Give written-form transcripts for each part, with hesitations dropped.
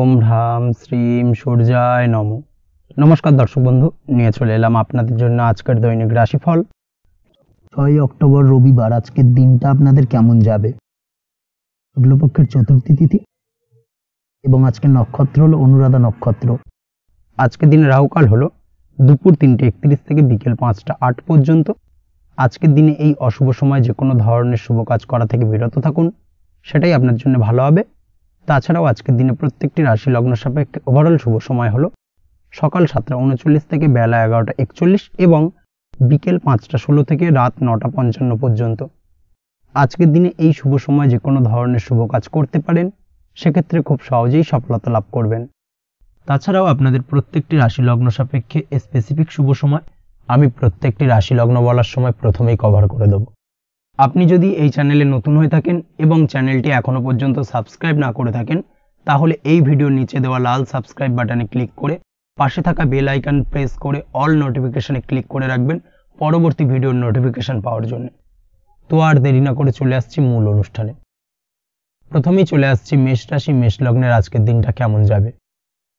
ওম হ্রাম শ্রীম সূর্যায় নমঃ। নমস্কার দর্শক বন্ধু, নিয়ে চলে এলাম আপনাদের জন্য আজকের দৈনিক রাশিফল। 6 অক্টোবর রবিবার। আজকের দিনটা আপনাদের কেমন যাবে? শুক্লপক্ষের চতুর্থী তিথি এবং আজকের নক্ষত্র হলো অনুরাধা নক্ষত্র। আজকের দিনে রাহুকাল হলো দুপুর 3:31 থেকে বিকেল 5টা 8 পর্যন্ত। আজকের দিনে এই অশুভ সময় যে কোনো ধরনের শুভ কাজ করা থেকে বিরত থাকুন, সেটাই আপনার জন্য ভালো হবে। তাছাড়াও আজকের দিনে প্রত্যেকটি রাশি লগ্ন সাপেক্ষে ওভারঅল শুভ সময় হলো সকাল 7টা 39 থেকে বেলা 11টা 41 এবং বিকেল 5টা 16 থেকে রাত 9টা 55 পর্যন্ত। আজকের দিনে এই শুভ সময় যে কোনো ধরনের শুভ কাজ করতে পারেন, সেক্ষেত্রে খুব সহজেই সফলতা লাভ করবেন। তাছাড়াও আপনাদের প্রত্যেকটি রাশি লগ্ন সাপেক্ষে স্পেসিফিক শুভ সময় আমি প্রত্যেকটি রাশি লগ্ন বলার সময় প্রথমেই কভার করে দেব। আপনি যদি এই চ্যানেলে নতুন হয়ে থাকেন এবং চ্যানেলটি এখনও পর্যন্ত সাবস্ক্রাইব না করে থাকেন, তাহলে এই ভিডিওর নিচে দেওয়া লাল সাবস্ক্রাইব বাটনে ক্লিক করে পাশে থাকা বেল আইকন প্রেস করে অল নোটিফিকেশনে ক্লিক করে রাখবেন পরবর্তী ভিডিওর নোটিফিকেশন পাওয়ার জন্য। তো আর দেরি না করে চলে আসছি মূল অনুষ্ঠানে। প্রথমেই চলে আসছি মেষ রাশি, মেষ লগ্নের আজকের দিনটা কেমন যাবে।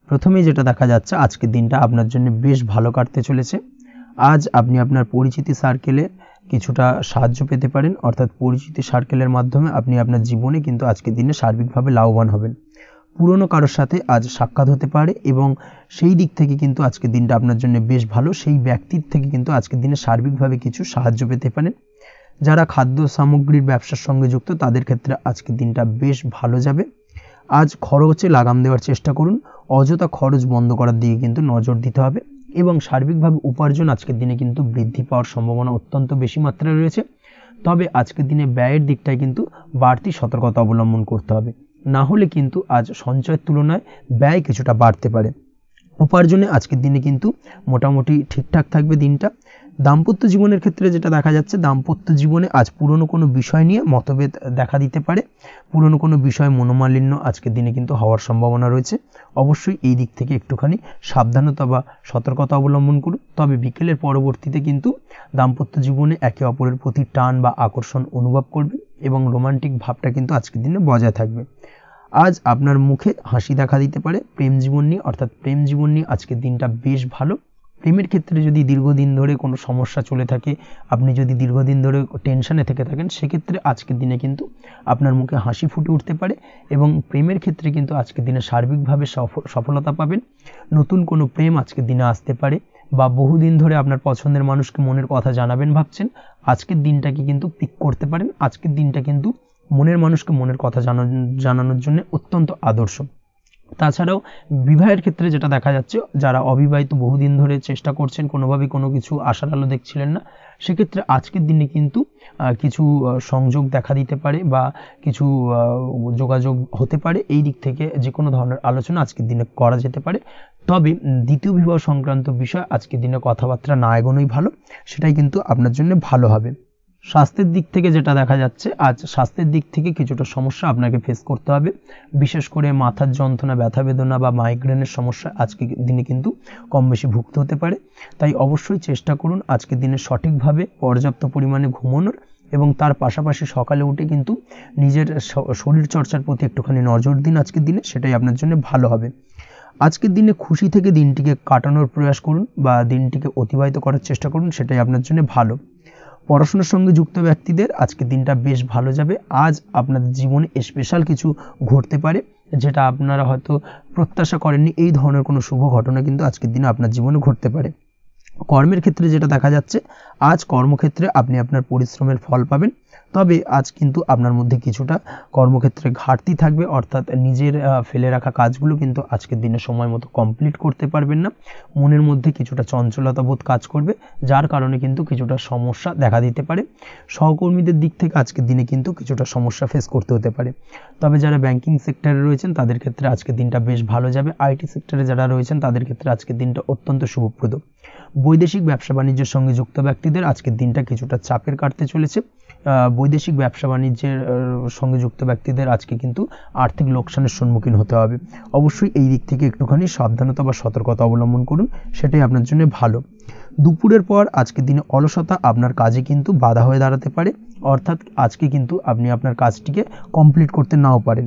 প্রথমেই যেটা দেখা যাচ্ছে, আজকের দিনটা আপনার জন্য বেশ ভালো কাটতে চলেছে। আজ আপনি আপনার পরিচিতি সার্কেলে কিছুটা সাহায্য পেতে পারেন, অর্থাৎ পরিচিতি সার্কেলের মাধ্যমে আপনি আপনার জীবনে কিন্তু আজকের দিনে সার্বিকভাবে লাভবান হবেন। পুরনো কারোর সাথে আজ সাক্ষাৎ হতে পারে এবং সেই দিক থেকে কিন্তু আজকের দিনটা আপনার জন্য বেশ ভালো। সেই ব্যক্তির থেকে কিন্তু আজকের দিনে সার্বিকভাবে কিছু সাহায্য পেতে পারেন। যারা খাদ্য সামগ্রীর ব্যবসার সঙ্গে যুক্ত, তাদের ক্ষেত্রে আজকের দিনটা বেশ ভালো যাবে। আজ খরচে লাগাম দেওয়ার চেষ্টা করুন, অযথা খরচ বন্ধ করার দিকে কিন্তু নজর দিতে হবে এবং সার্বিকভাবে উপার্জন আজকের দিনে কিন্তু বৃদ্ধি পাওয়ার সম্ভাবনা অত্যন্ত বেশি মাত্রায় রয়েছে। তবে আজকের দিনে ব্যয়ের দিকটায় কিন্তু বাড়তি সতর্কতা অবলম্বন করতে হবে, না হলে কিন্তু আজ সঞ্চয়ের তুলনায় ব্যয় কিছুটা বাড়তে পারে। উপার্জনে আজকের দিনে কিন্তু মোটামুটি ঠিকঠাক থাকবে দিনটা। দাম্পত্য জীবনের ক্ষেত্রে যেটা দেখা যাচ্ছে, দাম্পত্য জীবনে আজ পুরনো কোনো বিষয় নিয়ে মতভেদ দেখা দিতে পারে। পুরনো কোনো বিষয়ে মনোমালিন্য আজকের দিনে কিন্তু হওয়ার সম্ভাবনা রয়েছে। অবশ্যই এই দিক থেকে একটুখানি সাবধানতা বা সতর্কতা অবলম্বন করুন। তবে বিকেলের পরবর্তীতে কিন্তু দাম্পত্য জীবনে একে অপরের প্রতি টান বা আকর্ষণ অনুভব করবে এবং রোমান্টিক ভাবটা কিন্তু আজকের দিনে বজায় থাকবে। আজ আপনার মুখে হাসি দেখা দিতে পারে। প্রেম জীবন নিয়ে, অর্থাৎ প্রেম জীবন নিয়ে আজকের দিনটা বেশ ভালো। প্রেমের ক্ষেত্রে যদি দীর্ঘদিন ধরে কোনো সমস্যা চলে থাকে, আপনি যদি দীর্ঘদিন ধরে টেনশনে থেকে থাকেন, সেক্ষেত্রে আজকের দিনে কিন্তু আপনার মুখে হাসি ফুটে উঠতে পারে এবং প্রেমের ক্ষেত্রে কিন্তু আজকের দিনে সার্বিকভাবে সফলতা পাবেন। নতুন কোনো প্রেম আজকের দিনে আসতে পারে বা বহুদিন ধরে আপনার পছন্দের মানুষকে মনের কথা জানাবেন ভাবছেন, আজকের দিনটাকে কিন্তু পিক করতে পারেন। আজকের দিনটা কিন্তু মনের মানুষকে মনের কথা জানানোর জন্য অত্যন্ত আদর্শ। তাছাড়াও বিবাহের ক্ষেত্রে যেটা দেখা যাচ্ছে, যারা অবিবাহিত বহুদিন ধরে চেষ্টা করছেন, কোনোভাবেই কোনো কিছু আশার আলো দেখছিলেন না, সেক্ষেত্রে আজকের দিনে কিন্তু কিছু সংযোগ দেখা দিতে পারে বা কিছু যোগাযোগ হতে পারে। এই দিক থেকে যে কোনো ধরনের আলোচনা আজকের দিনে করা যেতে পারে। তবে দ্বিতীয় বিবাহ সংক্রান্ত বিষয় আজকের দিনে কথাবার্তা না এগোনোই ভালো, সেটাই কিন্তু আপনার জন্য ভালো হবে। স্বাস্থ্যের দিক থেকে যেটা দেখা যাচ্ছে, আজ স্বাস্থ্যের দিক থেকে কিছুটা সমস্যা আপনাকে ফেস করতে হবে। বিশেষ করে মাথার যন্ত্রণা, ব্যথা বেদনা বা মাইগ্রেনের সমস্যা আজকের দিনে কিন্তু কম বেশি ভুগতে হতে পারে। তাই অবশ্যই চেষ্টা করুন আজকের দিনে সঠিকভাবে পর্যাপ্ত পরিমাণে ঘুমানোর এবং তার পাশাপাশি সকালে উঠে কিন্তু নিজের শরীর চর্চার প্রতি একটুখানি নজর দিন আজকের দিনে, সেটাই আপনার জন্য ভালো হবে। আজকের দিনে খুশি থেকে দিনটিকে কাটানোর প্রয়াস করুন বা দিনটিকে অতিবাহিত করার চেষ্টা করুন, সেটাই আপনার জন্য ভালো। পড়াশোনার সঙ্গে যুক্ত ব্যক্তিদের আজকের দিনটা বেশ ভালো যাবে। আজ আপনাদের জীবনে স্পেশাল কিছু ঘটতে পারে, যেটা আপনারা হয়তো প্রত্যাশা করেননি। এই ধরনের কোনো শুভ ঘটনা কিন্তু আজকের দিনে আপনার জীবনে ঘটতে পারে। কর্মের ক্ষেত্রে যেটা দেখা যাচ্ছে, আজ কর্মক্ষেত্রে আপনি আপনার পরিশ্রমের ফল পাবেন। তবে আজ কিন্তু আপনার মধ্যে কিছুটা কর্মক্ষেত্রে ঘাটতি থাকবে, অর্থাৎ নিজের ফেলে রাখা কাজগুলো কিন্তু আজকের দিনে সময় মতো কমপ্লিট করতে পারবেন না। মনের মধ্যে কিছুটা চঞ্চলতা বোধ কাজ করবে, যার কারণে কিন্তু কিছুটা সমস্যা দেখা দিতে পারে। সহকর্মীদের দিক থেকে আজকের দিনে কিন্তু কিছুটা সমস্যা ফেস করতে হতে পারে। তবে যারা ব্যাংকিং সেক্টরে রয়েছেন, তাদের ক্ষেত্রে আজকের দিনটা বেশ ভালো যাবে। আইটি সেক্টরে যারা রয়েছেন, তাদের ক্ষেত্রে আজকের দিনটা অত্যন্ত শুভপ্রদ। বৈদেশিক ব্যবসা বাণিজ্যের সঙ্গে যুক্ত ব্যক্তিদের আজকের দিনটা কিছুটা চাপের কাটতে চলেছে। বৈদেশিক ব্যবসা বাণিজ্যের সঙ্গে যুক্ত ব্যক্তিদের আজকে কিন্তু আর্থিক লোকসানের সম্মুখীন হতে হবে। অবশ্যই এই দিক থেকে একটুখানি সাবধানতা বা সতর্কতা অবলম্বন করুন, সেটাই আপনার জন্য ভালো। দুপুরের পর আজকের দিনে অলসতা আপনার কাজে কিন্তু বাধা হয়ে দাঁড়াতে পারে, অর্থাৎ আজকে কিন্তু আপনি আপনার কাজটিকে কমপ্লিট করতে নাও পারেন।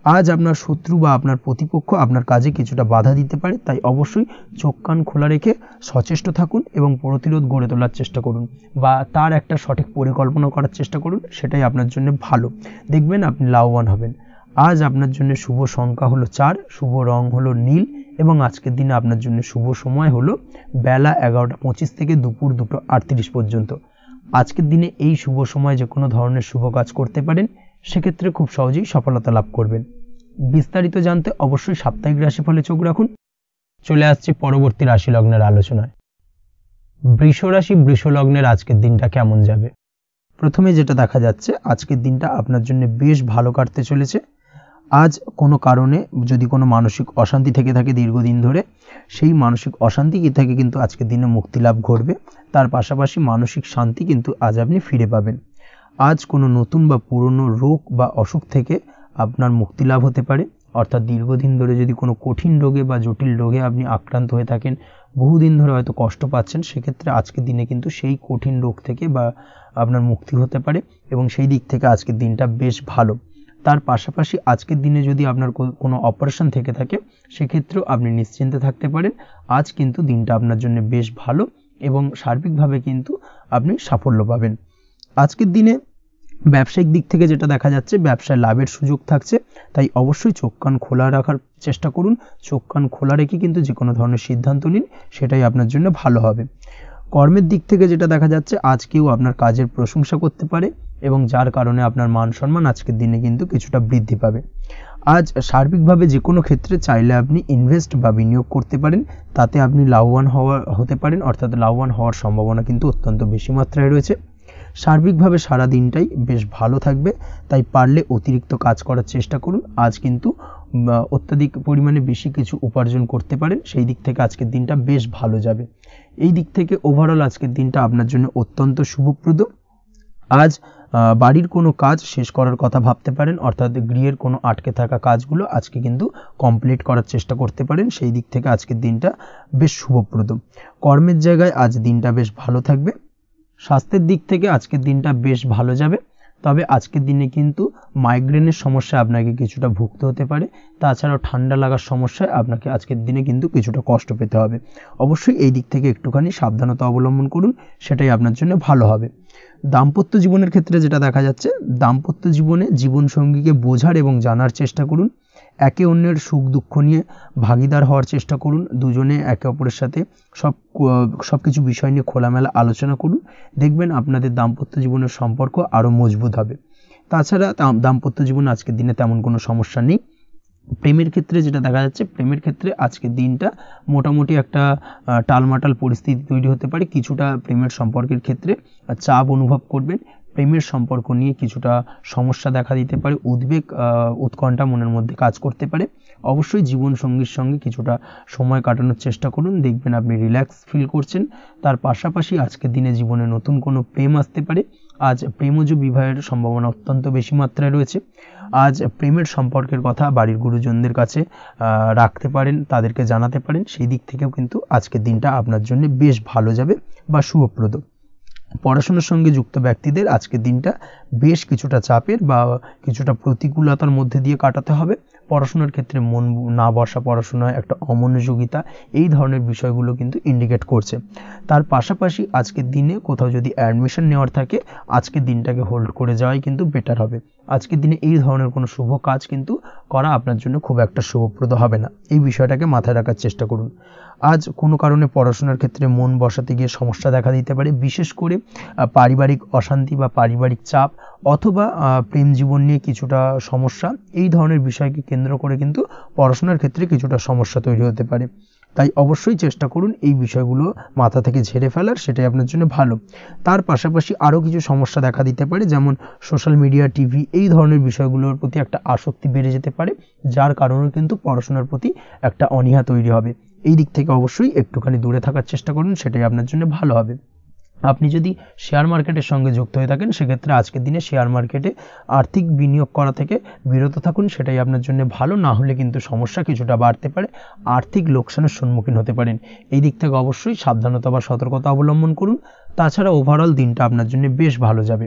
আজ আপনার শত্রু বা আপনার প্রতিপক্ষ আপনার কাজে কিছুটা বাধা দিতে পারে, তাই অবশ্যই চোখ কান খোলা রেখে সচেষ্ট থাকুন এবং প্রতিরোধ গড়ে তোলার চেষ্টা করুন বা তার একটা সঠিক পরিকল্পনা করার চেষ্টা করুন, সেটাই আপনার জন্য ভালো। দেখবেন আপনি লাভবান হবেন। আজ আপনার জন্য শুভ সংখ্যা হলো 4, শুভ রং হলো নীল এবং আজকের দিনে আপনার জন্য শুভ সময় হলো বেলা 11:25 থেকে দুপুর 2:38 পর্যন্ত। আজকের দিনে এই শুভ সময় যে কোনো ধরনের শুভ কাজ করতে পারেন, সেক্ষেত্রে খুব সহজেই সফলতা লাভ করবেন। বিস্তারিত জানতে অবশ্যই সাপ্তাহিক রাশিফলে চোখ রাখুন। চলে আসছে পরবর্তী রাশি লগ্নের আলোচনায়। বৃষ রাশি বৃষ লগ্নের আজকের দিনটা কেমন যাবে? প্রথমে যেটা দেখা যাচ্ছে, আজকের দিনটা আপনার জন্য বেশ ভালো কাটতে চলেছে। আজ কোনো কারণে যদি কোনো মানসিক অশান্তি থেকে থাকে দীর্ঘদিন ধরে, সেই মানসিক অশান্তি থেকে কিন্তু আজকের দিনে মুক্তি লাভ ঘটবে। তার পাশাপাশি মানসিক শান্তি কিন্তু আজ আপনি ফিরে পাবেন। আজ কোনো নতুন বা পুরনো রোগ বা অসুখ থেকে আপনার মুক্তি লাভ হতে পারে, অর্থাৎ দীর্ঘদিন ধরে যদি কোনো কঠিন রোগে বা জটিল রোগে আপনি আক্রান্ত হয়ে থাকেন, বহুদিন ধরে হয়তো কষ্ট পাচ্ছেন, সেক্ষেত্রে আজকের দিনে কিন্তু সেই কঠিন রোগ থেকে বা আপনার মুক্তি হতে পারে এবং সেই দিক থেকে আজকের দিনটা বেশ ভালো। তার পাশাপাশি আজকের দিনে যদি আপনার কোনো অপারেশন থেকে থাকে, সেক্ষেত্রেও আপনি নিশ্চিন্তে থাকতে পারেন। আজ কিন্তু দিনটা আপনার জন্য বেশ ভালো এবং সার্বিকভাবে কিন্তু আপনি সাফল্য পাবেন। আজকের দিনে ব্যবসায়িক দিক থেকে যেটা দেখা যাচ্ছে, ব্যবসায় লাভের সুযোগ থাকছে, তাই অবশ্যই চোখ কান খোলা রাখার চেষ্টা করুন। চোখ কান খোলা রেখে কিন্তু যে কোনো ধরনের সিদ্ধান্ত নিন, সেটাই আপনার জন্য ভালো হবে। কর্মের দিক থেকে যেটা দেখা যাচ্ছে, আজ কেউ আপনার কাজের প্রশংসা করতে পারে এবং যার কারণে আপনার মান সম্মান আজকের দিনে কিন্তু কিছুটা বৃদ্ধি পাবে। আজ সার্বিকভাবে যে কোনো ক্ষেত্রে চাইলে আপনি ইনভেস্ট বা বিনিয়োগ করতে পারেন, তাতে আপনি লাভবান হতে পারেন, অর্থাৎ লাভবান হওয়ার সম্ভাবনা কিন্তু অত্যন্ত বেশি মাত্রায় রয়েছে। সার্বিকভাবে সারা দিনটাই বেশ ভালো থাকবে, তাই পারলে অতিরিক্ত কাজ করার চেষ্টা করুন। আজ কিন্তু অত্যাধিক পরিমাণে বেশি কিছু উপার্জন করতে পারেন, সেই দিক থেকে আজকের দিনটা বেশ ভালো যাবে। এই দিক থেকে ওভারঅল আজকের দিনটা আপনার জন্য অত্যন্ত শুভপ্রদ। আজ বাড়ির কোনো কাজ শেষ করার কথা ভাবতে পারেন, অর্থাৎ গৃহের কোনো আটকে থাকা কাজগুলো আজকে কিন্তু কমপ্লিট করার চেষ্টা করতে পারেন, সেই দিক থেকে আজকের দিনটা বেশ শুভপ্রদ। কর্মের জায়গায় আজ দিনটা বেশ ভালো থাকবে। স্বাস্থ্যের দিক থেকে আজকের দিনটা বেশ ভালো যাবে, তবে আজকের দিনে কিন্তু মাইগ্রেনের সমস্যা আপনাকে কিছুটা ভুগতে হতে পারে। তাছাড়াও ঠান্ডা লাগার সমস্যায় আপনাকে আজকের দিনে কিন্তু কিছুটা কষ্ট পেতে হবে। অবশ্যই এই দিক থেকে একটুখানি সাবধানতা অবলম্বন করুন, সেটাই আপনার জন্য ভালো হবে। দাম্পত্য জীবনের ক্ষেত্রে যেটা দেখা যাচ্ছে, দাম্পত্য জীবনে জীবনসঙ্গীকে বোঝার এবং জানার চেষ্টা করুন। একে অন্যের সুখ দুঃখ নিয়ে ভাগিদার হওয়ার চেষ্টা করুন। দুজনে একে অপরের সাথে সব কিছু বিষয় নিয়ে খোলামেলা আলোচনা করুন। দেখবেন আপনাদের দাম্পত্য জীবনের সম্পর্ক আরও মজবুত হবে। তাছাড়া দাম্পত্য জীবনে আজকের দিনে তেমন কোনো সমস্যা নেই। প্রেমের ক্ষেত্রে যেটা দেখা যাচ্ছে, প্রেমের ক্ষেত্রে আজকের দিনটা মোটামুটি একটা টালমাটাল পরিস্থিতি তৈরি হতে পারে। কিছুটা প্রেমের সম্পর্কের ক্ষেত্রে চাপ অনুভব করবেন। প্রেমের সম্পর্ক নিয়ে কিছুটা সমস্যা দেখা দিতে পারে, উদ্বেগ উৎকণ্ঠা মনের মধ্যে কাজ করতে পারে। অবশ্যই জীবনসঙ্গীর সঙ্গে কিছুটা সময় কাটানোর চেষ্টা করুন, দেখবেন আপনি রিল্যাক্স ফিল করছেন। তার পাশাপাশি আজকের দিনে জীবনে নতুন কোনো প্রেম আসতে পারে। আজ প্রেমজ বিবাহের সম্ভাবনা অত্যন্ত বেশি মাত্রায় রয়েছে। আজ প্রেমের সম্পর্কের কথা বাড়ির গুরুজনদের কাছে রাখতে পারেন, তাদেরকে জানাতে পারেন, সেই দিক থেকেও কিন্তু আজকের দিনটা আপনার জন্য বেশ ভালো যাবে বা শুভপ্রদ। পড়াশোনার সঙ্গে যুক্ত ব্যক্তিদের আজকের দিনটা বেশ কিছুটা চাপের বা কিছুটা প্রতিকূলতার মধ্যে দিয়ে কাটাতে হবে। পড়াশোনার ক্ষেত্রে মন না বসা, পড়াশোনায় একটা অমনোযোগিতা, এই ধরনের বিষয়গুলো কিন্তু ইন্ডিকেট করছে। তার পাশাপাশি আজকের দিনে কোথাও যদি অ্যাডমিশন নেওয়ার থাকে, আজকের দিনটাকে হোল্ড করে যাওয়াই কিন্তু বেটার হবে। আজকের দিনে এই ধরনের কোনো শুভ কাজ কিন্তু করা আপনার জন্য খুব একটা শুভপ্রদ হবে না, এই বিষয়টাকে মাথায় রাখার চেষ্টা করুন। আজ কোনো কারণে পড়াশোনার ক্ষেত্রে মন বসাতে গিয়ে সমস্যা দেখা দিতে পারে, বিশেষ করে পারিবারিক অশান্তি বা পারিবারিক চাপ অথবা প্রেম জীবন নিয়ে কিছুটা সমস্যা, এই ধরনের বিষয়কে কেন্দ্র করে কিন্তু পড়াশোনার ক্ষেত্রে কিছুটা সমস্যা তৈরি হতে পারে। তাই অবশ্যই চেষ্টা করুন এই বিষয়গুলো মাথা থেকে ঝেড়ে ফেলার, সেটাই আপনার জন্য ভালো। তার পাশাপাশি আরও কিছু সমস্যা দেখা দিতে পারে, যেমন সোশ্যাল মিডিয়া, টিভি, এই ধরনের বিষয়গুলোর প্রতি একটা আসক্তি বেড়ে যেতে পারে, যার কারণে কিন্তু পড়াশোনার প্রতি একটা অনীহা তৈরি হবে। এই দিক থেকে অবশ্যই একটুখানি দূরে থাকার চেষ্টা করুন, সেটাই আপনার জন্য ভালো হবে। আপনি যদি শেয়ার মার্কেটের সঙ্গে যুক্ত হয়ে থাকেন, সেক্ষেত্রে আজকের দিনে শেয়ার মার্কেটে আর্থিক বিনিয়োগ করা থেকে বিরত থাকুন, সেটাই আপনার জন্য ভালো। না হলে কিন্তু সমস্যা কিছুটা বাড়তে পারে, আর্থিক লোকসানের সম্মুখীন হতে পারেন। এই দিক থেকে অবশ্যই সাবধানতা বা সতর্কতা অবলম্বন করুন। তাছাড়া ওভারঅল দিনটা আপনার জন্য বেশ ভালো যাবে।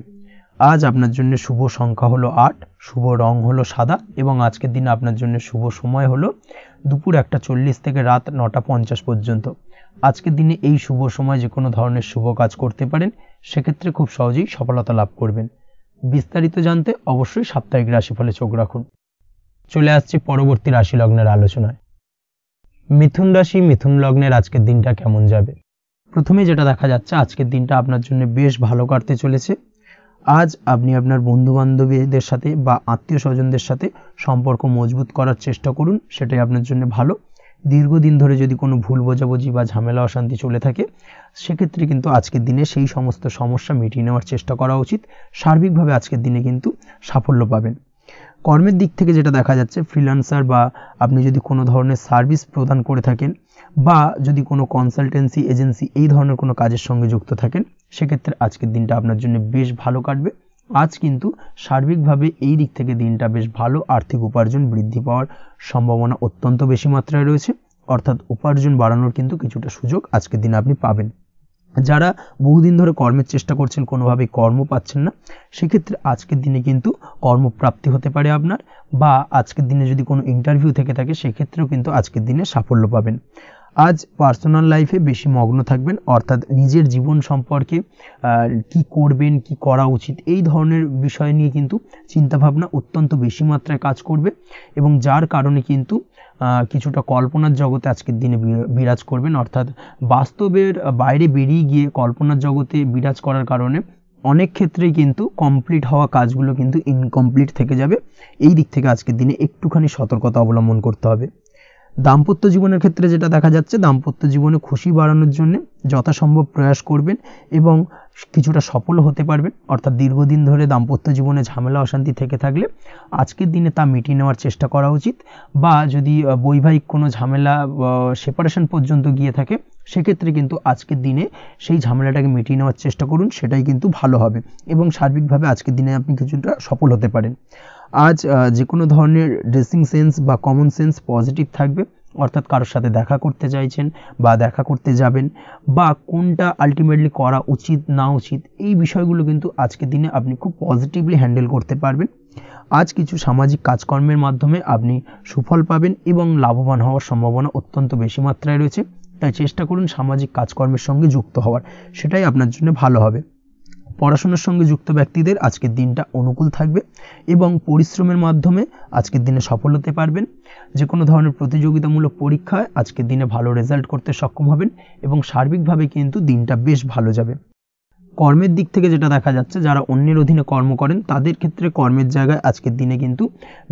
আজ আপনার জন্য শুভ সংখ্যা হলো 8, শুভ রং হলো সাদা এবং আজকের দিনে আপনার জন্য শুভ সময় হলো দুপুর 1:40 থেকে রাত 9:50 পর্যন্ত। আজকের দিনে এই শুভ সময় যে কোনো ধরনের শুভ কাজ করতে পারেন, সেক্ষেত্রে খুব সহজেই সফলতা লাভ করবেন। বিস্তারিত জানতে অবশ্যই সাপ্তাহিক রাশিফলে চোখ রাখুন। চলে আসছি পরবর্তী রাশি লগ্নের আলোচনায়। মিথুন রাশি, মিথুন লগ্নের আজকের দিনটা কেমন যাবে? প্রথমে যেটা দেখা যাচ্ছে, আজকের দিনটা আপনার জন্য বেশ ভালো কাটতে চলেছে। আজ আপনি আপনার বন্ধু বান্ধবীদের সাথে বা আত্মীয় স্বজনদের সাথে সম্পর্ক মজবুত করার চেষ্টা করুন, সেটাই আপনার জন্য ভালো। দীর্ঘদিন ধরে যদি কোনো ভুল বোঝাবুঝি বা ঝামেলা অশান্তি চলে থাকে, সেক্ষেত্রে কিন্তু আজকের দিনে সেই সমস্ত সমস্যা মিটিয়ে নেওয়ার চেষ্টা করা উচিত। সার্বিকভাবে আজকের দিনে কিন্তু সাফল্য পাবেন। কর্মের দিক থেকে যেটা দেখা যাচ্ছে, ফ্রিল্যান্সার বা আপনি যদি কোনো ধরনের সার্ভিস প্রদান করে থাকেন বা যদি কোনো কনসালটেন্সি এজেন্সি এই ধরনের কোনো কাজের সঙ্গে যুক্ত থাকেন, সেক্ষেত্রে আজকের দিনটা আপনার জন্য বেশ ভালো কাটবে। আজ কিন্তু সার্বিকভাবে এই দিক থেকে দিনটা বেশ ভালো। আর্থিক উপার্জন বৃদ্ধি পাওয়ার সম্ভাবনা অত্যন্ত বেশি মাত্রায় রয়েছে, অর্থাৎ উপার্জন বাড়ানোর কিন্তু কিছুটা সুযোগ আজকের দিনে আপনি পাবেন। যারা বহুদিন ধরে কর্মের চেষ্টা করছেন, কোনোভাবেই কর্ম পাচ্ছেন না, সেক্ষেত্রে আজকের দিনে কিন্তু কর্মপ্রাপ্তি হতে পারে আপনার, বা আজকের দিনে যদি কোনো ইন্টারভিউ থেকে থাকে, সেক্ষেত্রেও কিন্তু আজকের দিনে সাফল্য পাবেন। আজ পার্সোনাল লাইফে বেশি মগ্ন থাকবেন, অর্থাৎ নিজের জীবন সম্পর্কে কি করবেন, কি করা উচিত, এই ধরনের বিষয় নিয়ে কিন্তু চিন্তাভাবনা অত্যন্ত বেশি মাত্রায় কাজ করবে এবং যার কারণে কিন্তু কিছুটা কল্পনার জগতে আজকের দিনে বিরাজ করবেন, অর্থাৎ বাস্তবের বাইরে বেরিয়ে গিয়ে কল্পনার জগতে বিরাজ করার কারণে অনেক ক্ষেত্রেই কিন্তু কমপ্লিট হওয়া কাজগুলো কিন্তু ইনকমপ্লিট থেকে যাবে। এই দিক থেকে আজকের দিনে একটুখানি সতর্কতা অবলম্বন করতে হবে। দাম্পত্য জীবনের ক্ষেত্রে যেটা দেখা যাচ্ছে, দাম্পত্য জীবনে খুশি বাড়ানোর জন্য যথাসম্ভব প্রয়াস করবেন এবং কিছুটা সফল হতে পারবেন। অর্থাৎ দীর্ঘদিন ধরে দাম্পত্য জীবনে ঝামেলা অশান্তি থেকে থাকলে আজকের দিনে তা মিটিয়ে নেওয়ার চেষ্টা করা উচিত, বা যদি বৈবাহিক কোনো ঝামেলা সেপারেশন পর্যন্ত গিয়ে থাকে, সেক্ষেত্রে কিন্তু আজকের দিনে সেই ঝামেলাটাকে মিটিয়ে নেওয়ার চেষ্টা করুন, সেটাই কিন্তু ভালো হবে এবং সার্বিকভাবে আজকের দিনে আপনি কিছুটা সফল হতে পারেন। আজ যে কোনো ধরনের ড্রেসিং সেন্স বা কমন সেন্স পজিটিভ থাকবে, অর্থাৎ কারোর সাথে দেখা করতে চাইছেন বা দেখা করতে যাবেন, বা কোনটা আলটিমেটলি করা উচিত না উচিত, এই বিষয়গুলো কিন্তু আজকের দিনে আপনি খুব পজিটিভলি হ্যান্ডেল করতে পারবেন। আজ কিছু সামাজিক কাজকর্মের মাধ্যমে আপনি সুফল পাবেন এবং লাভবান হওয়ার সম্ভাবনা অত্যন্ত বেশি মাত্রায় রয়েছে। তাই চেষ্টা করুন সামাজিক কাজকর্মের সঙ্গে যুক্ত হওয়ার, সেটাই আপনার জন্য ভালো হবে। পড়াশোনার সঙ্গে যুক্ত ব্যক্তিদের আজকের দিনটা অনুকূল থাকবে এবং পরিশ্রমের মাধ্যমে আজকের দিনে সফল হতে পারবেন। যে কোনো ধরনের প্রতিযোগিতামূলক পরীক্ষায় আজকের দিনে ভালো রেজাল্ট করতে সক্ষম হবেন এবং সার্বিকভাবে কিন্তু দিনটা বেশ ভালো যাবে। কর্মের দিক থেকে যেটা দেখা যাচ্ছে, যারা অন্যের অধীনে কর্ম করেন তাদের ক্ষেত্রে কর্মের জায়গায় আজকের দিনে কিন্তু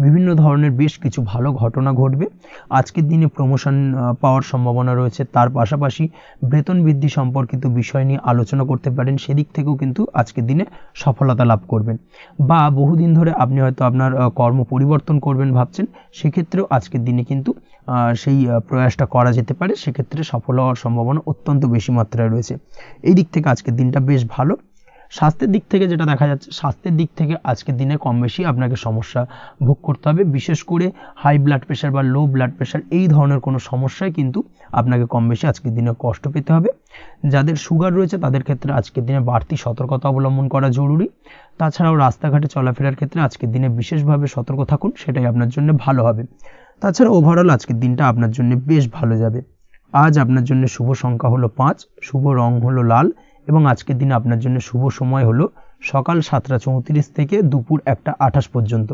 বিভিন্ন ধরনের বেশ কিছু ভালো ঘটনা ঘটবে। আজকের দিনে প্রমোশন পাওয়ার সম্ভাবনা রয়েছে, তার পাশাপাশি বেতন বৃদ্ধি সম্পর্কিত বিষয় নিয়ে আলোচনা করতে পারেন, সেদিক থেকেও কিন্তু আজকের দিনে সফলতা লাভ করবেন। বা বহুদিন ধরে আপনি হয়তো আপনার কর্ম পরিবর্তন করবেন ভাবছেন, সেক্ষেত্রেও আজকের দিনে কিন্তু সেই প্রয়াসটা করা যেতে পারে, সেক্ষেত্রে সফল হওয়ার সম্ভাবনা অত্যন্ত বেশি মাত্রায় রয়েছে। এই দিক থেকে আজকের দিনটা বেশ ভালো। স্বাস্থ্যের দিক থেকে যেটা দেখা যাচ্ছে, স্বাস্থ্যের দিক থেকে আজকের দিনে কম বেশি আপনাকে সমস্যা ভোগ করতে হবে, বিশেষ করে হাই ব্লাড প্রেশার বা লো ব্লাড প্রেশার এই ধরনের কোনো সমস্যায় কিন্তু আপনাকে কম বেশি আজকের দিনে কষ্ট পেতে হবে। যাদের সুগার রয়েছে তাদের ক্ষেত্রে আজকের দিনে বাড়তি সতর্কতা অবলম্বন করা জরুরি। তাছাড়াও রাস্তাঘাটে চলাফেরার ক্ষেত্রে আজকের দিনে বিশেষভাবে সতর্ক থাকুন, সেটাই আপনার জন্য ভালো হবে। তাছাড়া ওভারঅল আজকের দিনটা আপনার জন্য বেশ ভালো যাবে। আজ আপনার জন্য শুভ সংখ্যা হলো 5, শুভ রং হলো লাল এবং আজকের দিনে আপনার জন্য শুভ সময় হলো সকাল 7:34 থেকে দুপুর 1:28 পর্যন্ত।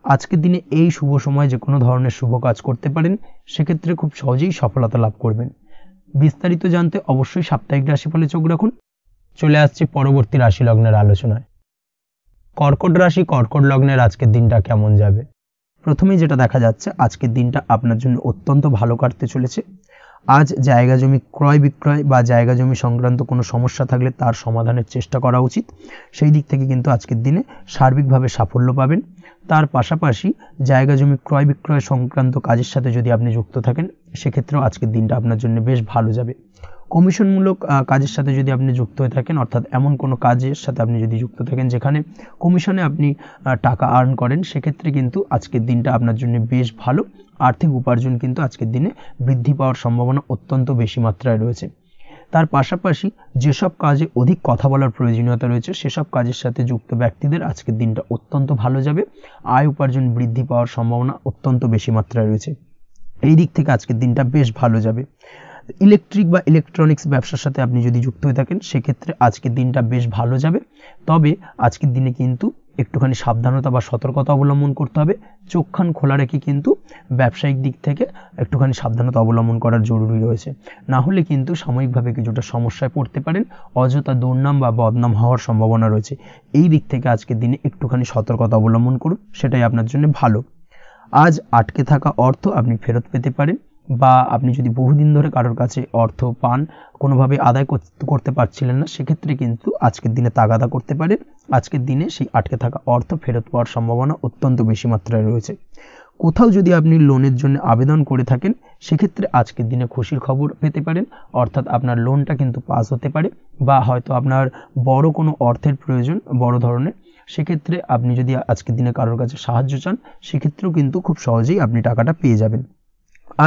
আজকের দিনে এই শুভ সময় যে কোনো ধরনের শুভ কাজ করতে পারেন, সেক্ষেত্রে খুব সহজেই সফলতা লাভ করবেন। বিস্তারিত জানতে অবশ্যই সাপ্তাহিক রাশিফলে চোখ রাখুন। চলে আসছি পরবর্তী রাশি লগ্নের আলোচনায়। কর্কট রাশি, কর্কট লগ্নের আজকের দিনটা কেমন যাবে? প্রথমেই যেটা দেখা যাচ্ছে, আজকের দিনটা আপনার জন্য অত্যন্ত ভালো কাটতে চলেছে। আজ জায়গা জমি ক্রয় বিক্রয় বা জায়গা জমি সংক্রান্ত কোনো সমস্যা থাকলে তার সমাধানের চেষ্টা করা উচিত, সেই দিক থেকে কিন্তু আজকের দিনে সার্বিকভাবে সাফল্য পাবেন। তার পাশাপাশি জায়গা জমি ক্রয় বিক্রয় সংক্রান্ত কাজের সাথে যদি আপনি যুক্ত থাকেন, সেক্ষেত্রেও আজকের দিনটা আপনার জন্য বেশ ভালো যাবে। কমিশনমূলক কাজের সাথে যদি আপনি যুক্ত হয়ে থাকেন, অর্থাৎ এমন কোনো কাজের সাথে আপনি যদি যুক্ত থাকেন যেখানে কমিশনে আপনি টাকা আর্ন করেন, সেক্ষেত্রে কিন্তু আজকের দিনটা আপনার জন্য বেশ ভালো। আর্থিক উপার্জন কিন্তু আজকের দিনে বৃদ্ধি পাওয়ার সম্ভাবনা অত্যন্ত বেশি মাত্রায় রয়েছে। তার পাশাপাশি যেসব কাজে অধিক কথা বলার প্রয়োজনীয়তা রয়েছে সেসব কাজের সাথে যুক্ত ব্যক্তিদের আজকের দিনটা অত্যন্ত ভালো যাবে। আয় উপার্জন বৃদ্ধি পাওয়ার সম্ভাবনা অত্যন্ত বেশি মাত্রায় রয়েছে। এই দিক থেকে আজকের দিনটা বেশ ভালো যাবে। ইলেকট্রিক বা ইলেকট্রনিক্স ব্যবসার সাথে আপনি যদি যুক্ত হয়ে থাকেন সেক্ষেত্রে আজকের দিনটা বেশ ভালো যাবে। তবে আজকের দিনে কিন্তু একটুখানি সাবধানতা বা সতর্কতা অবলম্বন করতে হবে। চোখ কান খোলা রেখে কিন্তু ব্যবসায়িক দিক থেকে একটুখানি সাবধানতা অবলম্বন করার জরুরি রয়েছে। না হলে কিন্তু সাময়িকভাবে কিছুটা সমস্যায় পড়তে পারেন, অযথা দুর্নাম বা বদনাম হওয়ার সম্ভাবনা রয়েছে। এই দিক থেকে আজকের দিনে একটুখানি সতর্কতা অবলম্বন করুন, সেটাই আপনার জন্য ভালো। আজ আটকে থাকা অর্থ আপনি ফেরত পেতে পারেন, বা আপনি যদি বহুদিন ধরে কারোর কাছে অর্থ পান, কোনোভাবে আদায় করতে পারছিলেন না, সেক্ষেত্রে কিন্তু আজকের দিনে তাগাদা করতে পারেন। আজকের দিনে সেই আটকে থাকা অর্থ ফেরত পাওয়ার সম্ভাবনা অত্যন্ত বেশি মাত্রায় রয়েছে। কোথাও যদি আপনি লোনের জন্য আবেদন করে থাকেন সেক্ষেত্রে আজকের দিনে খুশির খবর পেতে পারেন, অর্থাৎ আপনার লোনটা কিন্তু পাস হতে পারে, বা হয়তো আপনার বড় কোনো অর্থের প্রয়োজন বড় ধরনের, সেক্ষেত্রে আপনি যদি আজকের দিনে কারোর কাছে সাহায্য চান সেক্ষেত্রেও কিন্তু খুব সহজেই আপনি টাকাটা পেয়ে যাবেন।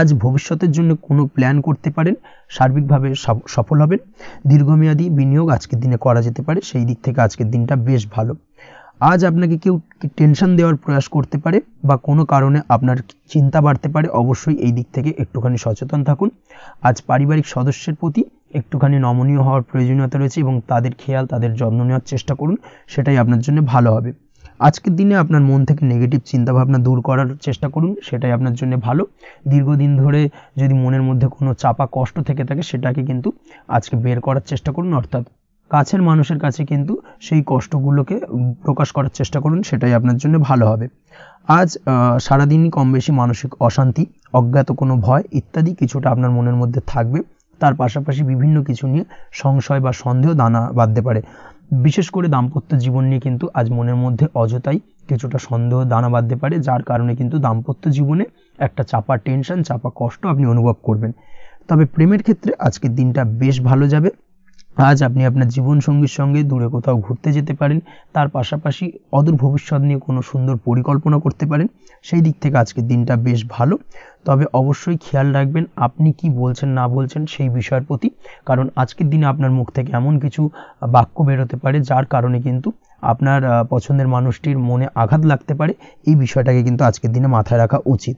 আজ ভবিষ্যতের জন্য কোনো প্ল্যান করতে পারেন, সার্বিকভাবে সফল হবেন। দীর্ঘমেয়াদী বিনিয়োগ আজকের দিনে করা যেতে পারে, সেই দিক থেকে আজকের দিনটা বেশ ভালো। আজ আপনাকে কেউ টেনশন দেওয়ার প্রয়াস করতে পারে বা কোনো কারণে আপনার চিন্তা বাড়তে পারে, অবশ্যই এই দিক থেকে একটুখানি সচেতন থাকুন। আজ পারিবারিক সদস্যের প্রতি একটুখানি নমনীয় হওয়ার প্রয়োজনীয়তা রয়েছে এবং তাদের খেয়াল তাদের যত্ন নেওয়ার চেষ্টা করুন, সেটাই আপনার জন্য ভালো হবে। আজকের দিনে আপনার মন থেকে নেগেটিভ চিন্তাভাবনা দূর করার চেষ্টা করুন, সেটাই আপনার জন্য ভালো। দীর্ঘদিন ধরে যদি মনের মধ্যে কোনো চাপা কষ্ট থেকে থাকে সেটাকে কিন্তু আজকে বের করার চেষ্টা করুন, অর্থাৎ কাছের মানুষের কাছে কিন্তু সেই কষ্টগুলোকে প্রকাশ করার চেষ্টা করুন, সেটাই আপনার জন্য ভালো হবে। আজ সারাদিনই কম বেশি মানসিক অশান্তি, অজ্ঞাত কোনো ভয় ইত্যাদি কিছুটা আপনার মনের মধ্যে থাকবে। তার পাশাপাশি বিভিন্ন কিছু নিয়ে সংশয় বা সন্দেহ দানা বাঁধতে পারে। বিশেষ করে দাম্পত্য জীবন নিয়ে কিন্তু আজ মনের মধ্যে অযথাই কিছুটা সন্দেহ দানা বাঁধতে পারে, যার কারণে কিন্তু দাম্পত্য জীবনে একটা চাপা টেনশন চাপা কষ্ট আপনি অনুভব করবেন। তবে প্রেমের ক্ষেত্রে আজকের দিনটা বেশ ভালো যাবে। আজ আপনি আপনার জীবনসঙ্গীর সঙ্গে দূরে কোথাও ঘুরতে যেতে পারেন, তার পাশাপাশি অদূর ভবিষ্যৎ নিয়ে কোনো সুন্দর পরিকল্পনা করতে পারেন, সেই দিক থেকে আজকের দিনটা বেশ ভালো। তবে অবশ্যই খেয়াল রাখবেন আপনি কি বলছেন না বলছেন সেই বিষয়ের প্রতি, কারণ আজকের দিনে আপনার মুখ থেকে এমন কিছু বাক্য বেরোতে পারে যার কারণে কিন্তু আপনার পছন্দের মানুষটির মনে আঘাত লাগতে পারে। এই বিষয়টাকে কিন্তু আজকের দিনে মাথায় রাখা উচিত,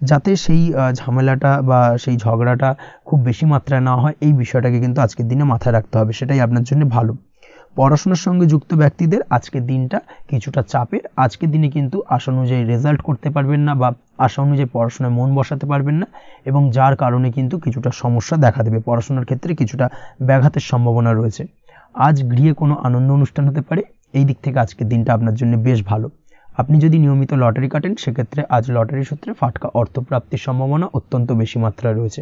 যাতে সেই ঝামেলাটা বা সেই ঝগড়াটা খুব বেশি মাত্রায় না হয়। এই বিষয়টাকে কিন্তু আজকের দিনে মাথায় রাখতে হবে, সেটাই আপনার জন্য ভালো। পড়াশোনার সঙ্গে যুক্ত ব্যক্তিদের আজকের দিনটা কিছুটা চাপের। আজকের দিনে কিন্তু আশা অনুযায়ী রেজাল্ট করতে পারবেন না বা আশা অনুযায়ী পড়াশোনায় মন বসাতে পারবেন না, এবং যার কারণে কিন্তু কিছুটা সমস্যা দেখা দেবে, পড়াশোনার ক্ষেত্রে কিছুটা ব্যাঘাতের সম্ভাবনা রয়েছে। আজ গৃহে কোনো আনন্দ অনুষ্ঠান হতে পারে, এই দিক থেকে আজকের দিনটা আপনার জন্য বেশ ভালো। আপনি যদি নিয়মিত লটারি কাটেন সেক্ষেত্রে আজ লটারি সূত্রে ফাটকা অর্থপ্রাপ্তির সম্ভাবনা অত্যন্ত বেশি মাত্রায় রয়েছে।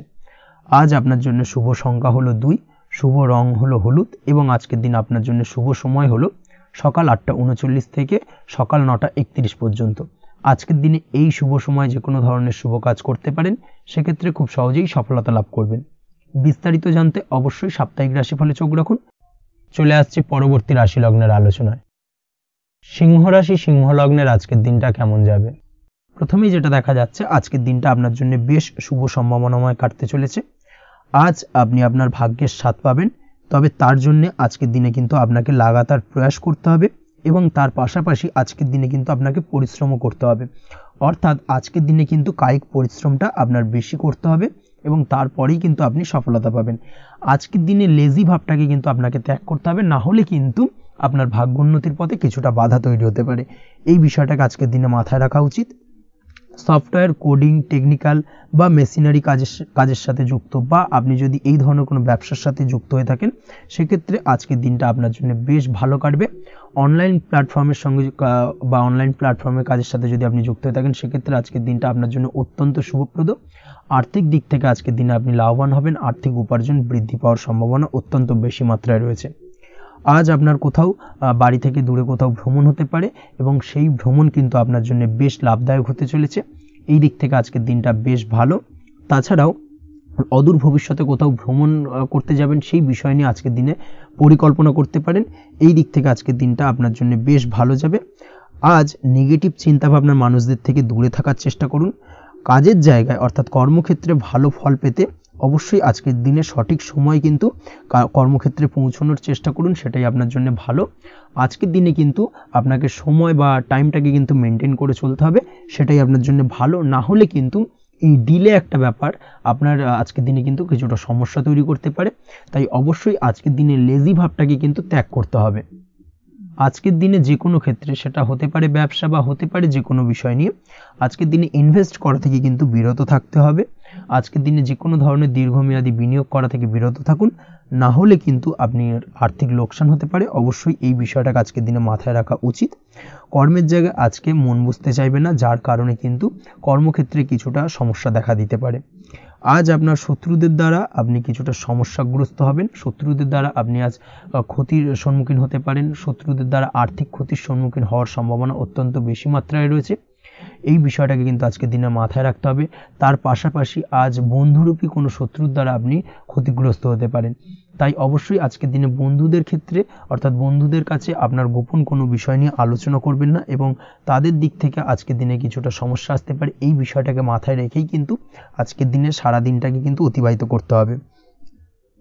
আজ আপনার জন্য শুভ সংখ্যা হলো 2, শুভ রং হলো হলুদ, এবং আজকের দিন আপনার জন্য শুভ সময় হলো সকাল 8:39 থেকে সকাল 9:31 পর্যন্ত। আজকের দিনে এই শুভ সময় যে কোনো ধরনের শুভ কাজ করতে পারেন, সেক্ষেত্রে খুব সহজেই সফলতা লাভ করবেন। বিস্তারিত জানতে অবশ্যই সাপ্তাহিক রাশিফলে চোখ রাখুন। চলে আসছে পরবর্তী রাশি লগ্নের আলোচনায়। সিংহ রাশি সিংহ লগ্নের আজকের দিনটা কেমন যাবে? প্রথমেই যেটা দেখা যাচ্ছে আজকের দিনটা আপনার জন্য বেশ শুভ সম্ভাবনাময় কাটতে চলেছে। আজ আপনি আপনার ভাগ্যের স্বাদ পাবেন, তবে তার জন্য আজকের দিনে কিন্তু আপনাকে লাগাতার প্রয়াস করতে হবে এবং তার পাশাপাশি আজকের দিনে কিন্তু আপনাকে পরিশ্রমও করতে হবে। অর্থাৎ আজকের দিনে কিন্তু কায়িক পরিশ্রমটা আপনার বেশি করতে হবে এবং তারপরেই কিন্তু আপনি সফলতা পাবেন। আজকের দিনে লেজি ভাবটাকে কিন্তু আপনাকে ত্যাগ করতে হবে, না হলে কিন্তু আপনার ভাগ্যোন্নতির পথে কিছুটা বাধা তৈরি হতে পারে। এই বিষয়টাকে আজকের দিনে মাথায় রাখা উচিত। সফটওয়্যার কোডিং, টেকনিক্যাল বা মেশিনারি কাজের সাথে যুক্ত, বা আপনি যদি এই ধরনের কোনো ব্যবসার সাথে যুক্ত হয়ে থাকেন সেক্ষেত্রে আজকের দিনটা আপনার জন্য বেশ ভালো কাটবে। অনলাইন প্ল্যাটফর্মের সঙ্গে বা অনলাইন প্ল্যাটফর্মের কাজের সাথে যদি আপনি যুক্ত হয়ে থাকেন সেক্ষেত্রে আজকের দিনটা আপনার জন্য অত্যন্ত শুভপ্রদ। আর্থিক দিক থেকে আজকের দিনে আপনি লাভবান হবেন, আর্থিক উপার্জন বৃদ্ধি পাওয়ার সম্ভাবনা অত্যন্ত বেশি মাত্রায় রয়েছে। আজ আপনার কোথাও বাড়ি থেকে দূরে কোথাও ভ্রমণ হতে পারে এবং সেই ভ্রমণ কিন্তু আপনার জন্য বেশ লাভদায়ক হতে চলেছে। এই দিক থেকে আজকের দিনটা বেশ ভালো। তাছাড়াও অদূর ভবিষ্যতে কোথাও ভ্রমণ করতে যাবেন সেই বিষয় নিয়ে আজকের দিনে পরিকল্পনা করতে পারেন। এই দিক থেকে আজকের দিনটা আপনার জন্য বেশ ভালো যাবে। আজ নেগেটিভ চিন্তাভাবনার মানুষদের থেকে দূরে থাকার চেষ্টা করুন। কাজের জায়গায় অর্থাৎ কর্মক্ষেত্রে ভালো ফল পেতে অবশ্যই আজকের দিনে সঠিক সময় কিন্তু কর্মক্ষেত্রে পৌঁছানোর চেষ্টা করুন, সেটাই আপনার জন্য ভালো। আজকের দিনে কিন্তু আপনাকে সময় বা টাইমটাকে কিন্তু মেনটেন করে চলতে হবে, সেটাই আপনার জন্য ভালো। না হলে কিন্তু এই ডিলে একটা ব্যাপার আপনার আজকের দিনে কিন্তু কিছুটা সমস্যা তৈরি করতে পারে। তাই অবশ্যই আজকের দিনে লেজি ভাবটাকে কিন্তু ত্যাগ করতে হবে। আজকের দিনে যে কোনো ক্ষেত্রে, সেটা হতে পারে ব্যবসা বা হতে পারে যে কোনো বিষয় নিয়ে, আজকের দিনে ইনভেস্ট করা থেকে কিন্তু বিরত থাকতে হবে। আজকের দিনে যে কোনো ধরনের দীর্ঘমেয়াদী বিনিয়োগ করা থেকে বিরত থাকুন, না হলে কিন্তু আপনি আর্থিক লোকসান হতে পারে। অবশ্যই এই বিষয়টাকে আজকের দিনে মাথায় রাখা উচিত। কর্মের জায়গায় আজকে মন বসতে চাইবে না, যার কারণে কিন্তু কর্মক্ষেত্রে কিছুটা সমস্যা দেখা দিতে পারে। আজ আপনার শত্রুদের দ্বারা আপনি কিছুটা সমস্যাগ্রস্ত হবেন, শত্রুদের দ্বারা আপনি আজ ক্ষতির সম্মুখীন হতে পারেন, শত্রুদের দ্বারা আর্থিক ক্ষতির সম্মুখীন হওয়ার সম্ভাবনা অত্যন্ত বেশি মাত্রায় রয়েছে। এই বিষয়টাকে কিন্তু আজকের দিনে মাথায় রাখতে হবে। তার পাশাপাশি আজ বন্ধুরূপী কোনো শত্রুর দ্বারা আপনি ক্ষতিগ্রস্ত হতে পারেন। তাই অবশ্যই আজকের দিনে বন্ধুদের ক্ষেত্রে, অর্থাৎ বন্ধুদের কাছে আপনার গোপন কোনো বিষয় নিয়ে আলোচনা করবেন না, এবং তাদের দিক থেকে আজকের দিনে কিছুটা সমস্যা আসতে পারে। এই বিষয়টাকে মাথায় রেখেই কিন্তু আজকের দিনে সারা দিনটাকে কিন্তু অতিবাহিত করতে হবে।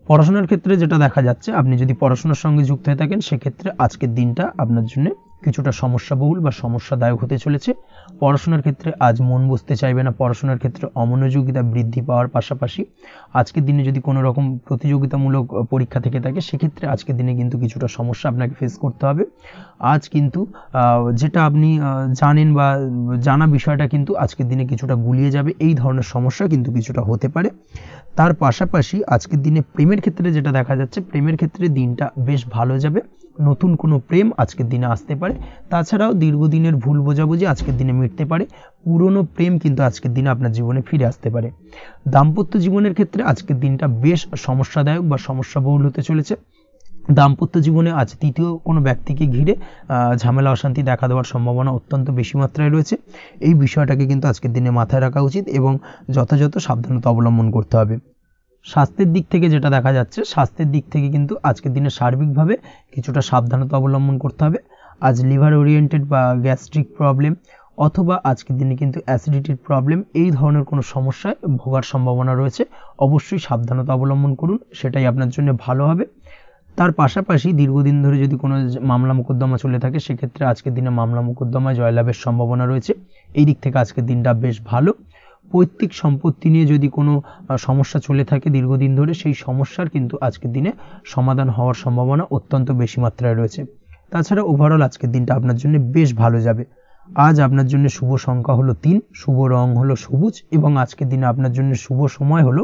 পড়াশোনার ক্ষেত্রে যেটা দেখা যাচ্ছে, আপনি যদি পড়াশোনার সঙ্গে যুক্ত হয়ে থাকেন, সেক্ষেত্রে আজকের দিনটা আপনার জন্য কিছুটা সমস্যাবহুল বা সমস্যাদায়ক হতে চলেছে। পড়াশোনার ক্ষেত্রে আজ মন বসতে চাইবে না, পড়াশোনার ক্ষেত্রে অমনোযোগিতা বৃদ্ধি পাওয়ার পাশাপাশি আজকের দিনে যদি কোনো রকম প্রতিযোগিতামূলক পরীক্ষা থেকে থাকে, সেক্ষেত্রে আজকের দিনে কিন্তু কিছুটা সমস্যা আপনাকে ফেস করতে হবে। আজ কিন্তু যেটা আপনি জানেন বা জানা বিষয়টা কিন্তু আজকের দিনে কিছুটা গুলিয়ে যাবে, এই ধরনের সমস্যা কিন্তু কিছুটা হতে পারে। তার পাশাপাশি আজকের দিনে প্রেমের ক্ষেত্রে যেটা দেখা যাচ্ছে, প্রেমের ক্ষেত্রে দিনটা বেশ ভালো যাবে, নতুন কোনো প্রেম আজকের দিনে আসতে পারে। তাছাড়াও দীর্ঘদিনের ভুল বোঝাবুঝি আজকের দিনে মিটতে পারে, পুরনো প্রেম কিন্তু আজকের দিনে আপনার জীবনে ফিরে আসতে পারে। দাম্পত্য জীবনের ক্ষেত্রে আজকের দিনটা বেশ সমস্যাদায়ক বা সমস্যাবহুল হতে চলেছে। দাম্পত্য জীবনে আজ তৃতীয় কোনো ব্যক্তিকে ঘিরে ঝামেলা অশান্তি দেখা দেওয়ার সম্ভাবনা অত্যন্ত বেশি মাত্রায় রয়েছে। এই বিষয়টাকে কিন্তু আজকের দিনে মাথায় রাখা উচিত এবং যথাযথ সাবধানতা অবলম্বন করতে হবে। স্বাস্থ্যের দিক থেকে যেটা দেখা যাচ্ছে, স্বাস্থ্যের দিক থেকে কিন্তু আজকের দিনে সার্বিকভাবে কিছুটা সাবধানতা অবলম্বন করতে হবে। আজ লিভার ওরিয়েন্টেড বা গ্যাস্ট্রিক প্রবলেম অথবা আজকের দিনে কিন্তু অ্যাসিডিটির প্রবলেম, এই ধরনের কোনো সমস্যায় ভোগার সম্ভাবনা রয়েছে। অবশ্যই সাবধানতা অবলম্বন করুন, সেটাই আপনার জন্য ভালো হবে। তার পাশাপাশি দীর্ঘদিন ধরে যদি কোনো মামলা মোকদ্দমা চলে থাকে, সেক্ষেত্রে আজকের দিনে মামলা মোকদ্দমায় জয়লাভের সম্ভাবনা রয়েছে। এই দিক থেকে আজকের দিনটা বেশ ভালো। পৈতৃক সম্পত্তি নিয়ে যদি কোনো সমস্যা চলে থাকে দীর্ঘদিন ধরে, সেই সমস্যার কিন্তু আজকের দিনে সমাধান হওয়ার সম্ভাবনা অত্যন্ত বেশি মাত্রায় রয়েছে। তাছাড়া ওভারঅল আজকের দিনটা আপনার জন্য বেশ ভালো যাবে। আজ আপনার জন্য শুভ সংখ্যা হলো 3, শুভ রং হলো সবুজ, এবং আজকের দিনে আপনার জন্য শুভ সময় হলো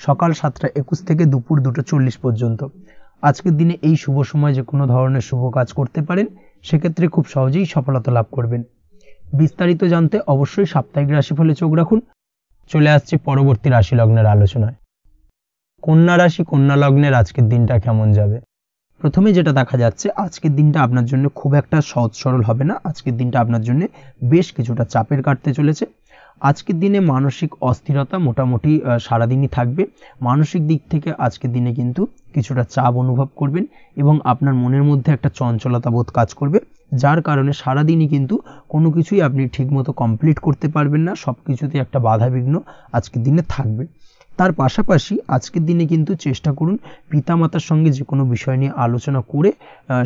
সকাল 7:21 থেকে দুপুর 2:40 পর্যন্ত। আজকের দিনে এই শুভ সময় যে কোনো ধরনের শুভ কাজ করতে পারেন, সেক্ষেত্রে খুব সহজেই সফলতা লাভ করবেন। বিস্তারিত জানতে অবশ্যই সাপ্তাহিক রাশিফলে চোখ রাখুন। চলে আসছে পরবর্তী রাশি লগ্নের আলোচনায়। কন্যা রাশি, কন্যা লগ্নের আজকের দিনটা কেমন যাবে? প্রথমে যেটা দেখা যাচ্ছে, আজকের দিনটা আপনার জন্য খুব একটা সহজ সরল হবে না। আজকের দিনটা আপনার জন্য বেশ কিছুটা চাপের কাটতে চলেছে। আজকের দিনে মানসিক অস্থিরতা মোটামুটি সারাদিনই থাকবে। মানসিক দিক থেকে আজকের দিনে কিন্তু কিছুটা চাপ অনুভব করবেন এবং আপনার মনের মধ্যে একটা চঞ্চলতা বোধ কাজ করবে, যার কারণে সারাদিনই কিন্তু কোনো কিছুই আপনি ঠিকমতো কমপ্লিট করতে পারবেন না। সব কিছুতে একটা বাধা বিঘ্ন আজকের দিনে থাকবে। তার পাশাপাশি আজকের দিনে কিন্তু চেষ্টা করুন পিতামাতার সঙ্গে যে কোনো বিষয় নিয়ে আলোচনা করে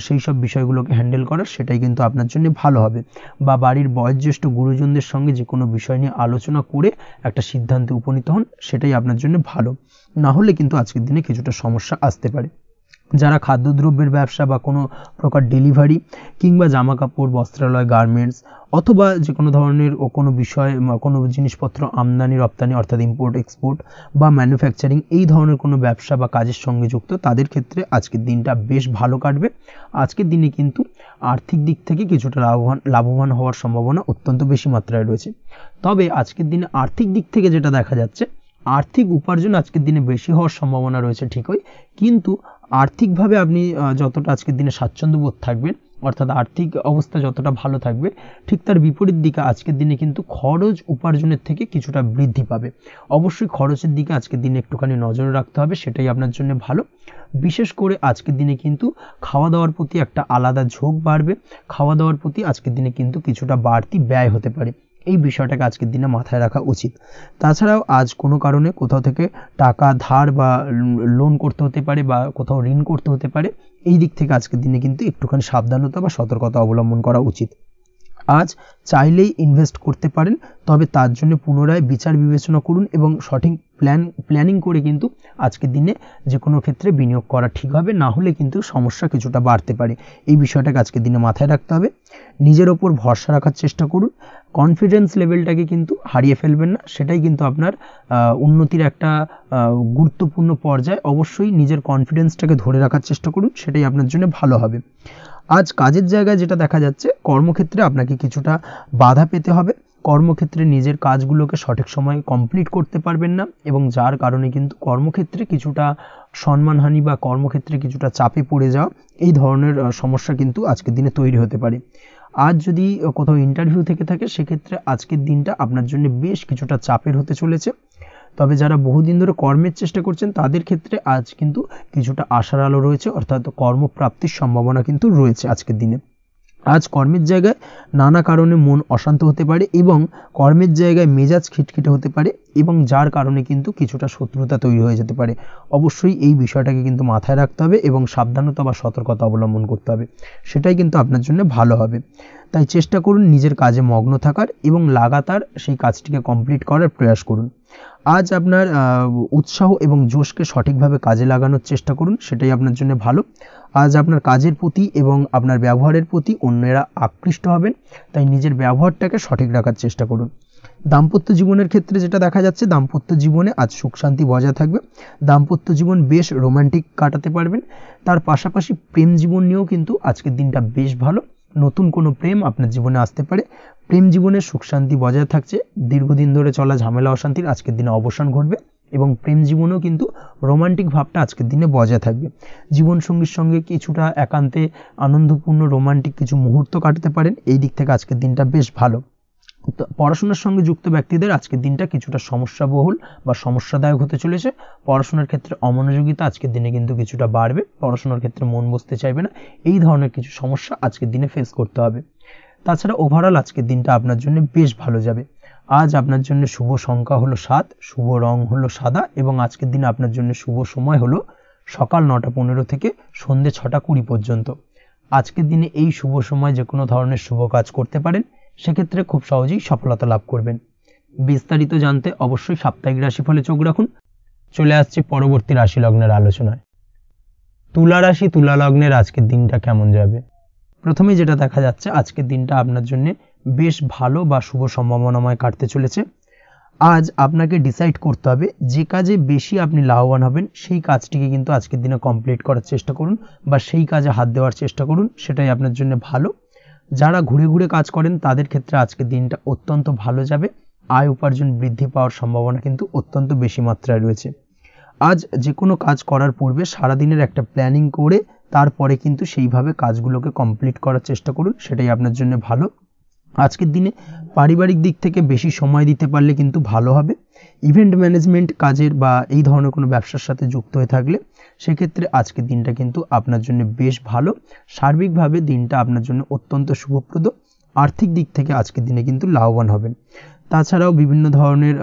সেই সব বিষয়গুলোকে হ্যান্ডেল করার, সেটাই কিন্তু আপনার জন্য ভালো হবে। বা বাড়ির বয়োজ্যেষ্ঠ গুরুজনদের সঙ্গে যে কোনো বিষয় নিয়ে আলোচনা করে একটা সিদ্ধান্তে উপনীত হন, সেটাই আপনার জন্য ভালো। না হলে কিন্তু আজকের দিনে কিছুটা সমস্যা আসতে পারে। যারা খাদ্যদ্রব্যের ব্যবসা বা কোনো প্রকার ডেলিভারি কিংবা জামা কাপড়, বস্ত্রালয়, গার্মেন্টস অথবা যে কোনো ধরনের কোনো বিষয়, কোনো জিনিসপত্র আমদানি রপ্তানি অর্থাৎ ইম্পোর্ট এক্সপোর্ট বা ম্যানুফ্যাকচারিং, এই ধরনের কোনো ব্যবসা বা কাজের সঙ্গে যুক্ত, তাদের ক্ষেত্রে আজকের দিনটা বেশ ভালো কাটবে। আজকের দিনে কিন্তু আর্থিক দিক থেকে কিছুটা লাভবান হওয়ার সম্ভাবনা অত্যন্ত বেশি মাত্রায় রয়েছে। তবে আজকের দিনে আর্থিক দিক থেকে যেটা দেখা যাচ্ছে, আর্থিক উপার্জন আজকের দিনে বেশি হওয়ার সম্ভাবনা রয়েছে ঠিকই, কিন্তু আর্থিকভাবে আপনি যতটা আজকের দিনে স্বাচ্ছন্দ্যবোধ থাকবেন, অর্থাৎ আর্থিক অবস্থা যতটা ভালো থাকবে, ঠিক তার বিপরীত দিকে আজকের দিনে কিন্তু খরচ উপার্জনের থেকে কিছুটা বৃদ্ধি পাবে। অবশ্যই খরচের দিকে আজকের দিনে একটুখানি নজরে রাখতে হবে, সেটাই আপনার জন্য ভালো। বিশেষ করে আজকের দিনে কিন্তু খাওয়া দাওয়ার প্রতি একটা আলাদা ঝোঁক বাড়বে। খাওয়া দাওয়ার প্রতি আজকের দিনে কিন্তু কিছুটা বাড়তি ব্যয় হতে পারে। এই বিষয়টাকে আজকের দিনে মাথায় রাখা উচিত। তাছাড়াও আজ কোনো কারণে কোথাও থেকে টাকা ধার বা লোন করতে হতে পারে বা কোথাও ঋণ করতে হতে পারে, এই দিক থেকে আজকের দিনে কিন্তু একটুখানি সাবধানতা বা সতর্কতা অবলম্বন করা উচিত। আজ চাইলেই ইনভেস্ট করতে পারেন, তবে তার জন্য পুনরায় বিচার বিবেচনা করুন এবং সঠিক প্ল্যানিং করে কিন্তু আজকের দিনে যে কোনো ক্ষেত্রে বিনিয়োগ করা ঠিক হবে, না হলে কিন্তু সমস্যা কিছুটা বাড়তে পারে। এই বিষয়টাকে আজকের দিনে মাথায় রাখতে হবে। নিজের ওপর ভরসা রাখার চেষ্টা করুন, কনফিডেন্স লেভেলটাকে কিন্তু হারিয়ে ফেলবেন না, সেটাই কিন্তু আপনার উন্নতির একটা গুরুত্বপূর্ণ পর্যায়। অবশ্যই নিজের কনফিডেন্সটাকে ধরে রাখার চেষ্টা করুন, সেটাই আপনার জন্য ভালো হবে। আজ কাজের জায়গায় যেটা দেখা যাচ্ছে, কর্মক্ষেত্রে আপনাকে কিছুটা বাধা পেতে হবে, কর্মক্ষেত্রে নিজের কাজগুলোকে সঠিক সময়ে কমপ্লিট করতে পারবেন না এবং যার কারণে কিন্তু কর্মক্ষেত্রে কিছুটা সম্মানহানি বা কর্মক্ষেত্রে কিছুটা চাপে পড়ে যাওয়া, এই ধরনের সমস্যা কিন্তু আজকের দিনে তৈরি হতে পারে। আজ যদি কোথাও ইন্টারভিউ থেকে থাকে, সেক্ষেত্রে আজকের দিনটা আপনার জন্য বেশ কিছুটা চাপের হতে চলেছে। তবে যারা বহুদিন ধরে কর্মের চেষ্টা করছেন তাদের ক্ষেত্রে আজ কিন্তু কিছুটা আশার আলো রয়েছে, অর্থাৎ কর্মপ্রাপ্তির সম্ভাবনা কিন্তু রয়েছে আজকের দিনে। আজ কর্মের জায়গায় নানা কারণে মন অশান্ত হতে পারে এবং কর্মের জায়গায় মেজাজ খিটখিটে হতে পারে এবং যার কারণে কিন্তু কিছুটা শত্রুতা তৈরি হয়ে যেতে পারে। অবশ্যই এই বিষয়টাকে কিন্তু মাথায় রাখতে হবে এবং সাবধানতা বা সতর্কতা অবলম্বন করতে হবে, সেটাই কিন্তু আপনার জন্য ভালো হবে। তাই চেষ্টা করুন নিজের কাজে মগ্ন থাকার এবং লাগাতার সেই কাজটিকে কমপ্লিট করার প্রয়াস করুন। আজ আপনার উৎসাহ এবং জোশকে সঠিকভাবে কাজে লাগানোর চেষ্টা করুন, সেটাই আপনার জন্য ভালো। আজ আপনার কাজের প্রতি এবং আপনার ব্যবহারের প্রতি অন্যেরা আকৃষ্ট হবেন, তাই নিজের ব্যবহারটাকে সঠিক রাখার চেষ্টা করুন। দাম্পত্য জীবনের ক্ষেত্রে যেটা দেখা যাচ্ছে, দাম্পত্য জীবনে আজ সুখ শান্তি বজায় থাকবে, দাম্পত্য জীবন বেশ রোমান্টিক কাটাতে পারবেন। তার পাশাপাশি প্রেম জীবন নিয়েও কিন্তু আজকের দিনটা বেশ ভালো, নতুন কোনো প্রেম আপনার জীবনে আসতে পারে। প্রেম জীবনে সুখ শান্তি বজায় থাকছে, দীর্ঘদিন ধরে চলা ঝামেলা অশান্তির আজকের দিনে অবসান ঘটবে এবং প্রেম জীবনেও কিন্তু রোমান্টিক ভাবটা আজকের দিনে বজায় থাকবে। জীবনসঙ্গীর সঙ্গে কিছুটা একান্তে আনন্দপূর্ণ রোমান্টিক কিছু মুহূর্ত কাটাতে পারেন, এই দিক থেকে আজকের দিনটা বেশ ভালো। পড়াশোনার সঙ্গে যুক্ত ব্যক্তিদের আজকের দিনটা কিছুটা সমস্যাবহুল বা সমস্যাদায়ক হতে চলেছে। পড়াশোনার ক্ষেত্রে অমনোযোগিতা আজকের দিনে কিন্তু কিছুটা বাড়বে, পড়াশোনার ক্ষেত্রে মন বসতে চাইবে না, এই ধরনের কিছু সমস্যা আজকের দিনে ফেস করতে হবে। তাছাড়া ওভারঅল আজকের দিনটা আপনার জন্য বেশ ভালো যাবে। আজ আপনার জন্য শুভ সংখ্যা হলো 7, শুভ রং হলো সাদা এবং আজকের দিনে আপনার জন্য শুভ সময় হলো সকাল 9:15 থেকে সন্ধ্যে 6:20 পর্যন্ত। আজকের দিনে এই শুভ সময় যে কোনো ধরনের শুভ কাজ করতে পারেন, সেক্ষেত্রে খুব সহজেই সফলতা লাভ করবেন। বিস্তারিত জানতে অবশ্যই সাপ্তাহিক রাশিফলে চোখ রাখুন। চলে আসছে পরবর্তী রাশি লগ্নের আলোচনায়। তুলা রাশি, তুলা লগ্নের আজকের দিনটা কেমন যাবে? প্রথমেই যেটা দেখা যাচ্ছে, আজকের দিনটা আপনার জন্য বেশ ভালো বা শুভ সম্ভাবনাময় কাটতে চলেছে। আজ আপনাকে ডিসাইড করতে হবে যে কাজে বেশি আপনি লাভবান হবেন, সেই কাজটিকে কিন্তু আজকের দিনে কমপ্লিট করার চেষ্টা করুন বা সেই কাজে হাত দেওয়ার চেষ্টা করুন, সেটাই আপনার জন্য ভালো। যারা ঘুরে ঘুরে কাজ করেন তাদের ক্ষেত্রে আজকের দিনটা অত্যন্ত ভালো যাবে, আয় উপার্জন বৃদ্ধি পাওয়ার সম্ভাবনা কিন্তু অত্যন্ত বেশি মাত্রায় রয়েছে। আজ যে কোনো কাজ করার পূর্বে সারাদিনের একটা প্ল্যানিং করে তারপরে কিন্তু সেইভাবে কাজগুলোকে কমপ্লিট করার চেষ্টা করুন, সেটাই আপনার জন্য ভালো। আজকের দিনে পারিবারিক দিক থেকে বেশি সময় দিতে পারলে কিন্তু ভালো হবে। ইভেন্ট ম্যানেজমেন্ট কাজের বা এই ধরনের কোনো ব্যবসার সাথে যুক্ত হয়ে থাকলে সেক্ষেত্রে আজকের দিনটা কিন্তু আপনার জন্য বেশ ভালো। সার্বিকভাবে দিনটা আপনার জন্য অত্যন্ত শুভপ্রদ। আর্থিক দিক থেকে আজকের দিনে কিন্তু লাভবান হবেন। তাছাড়াও বিভিন্ন ধরনের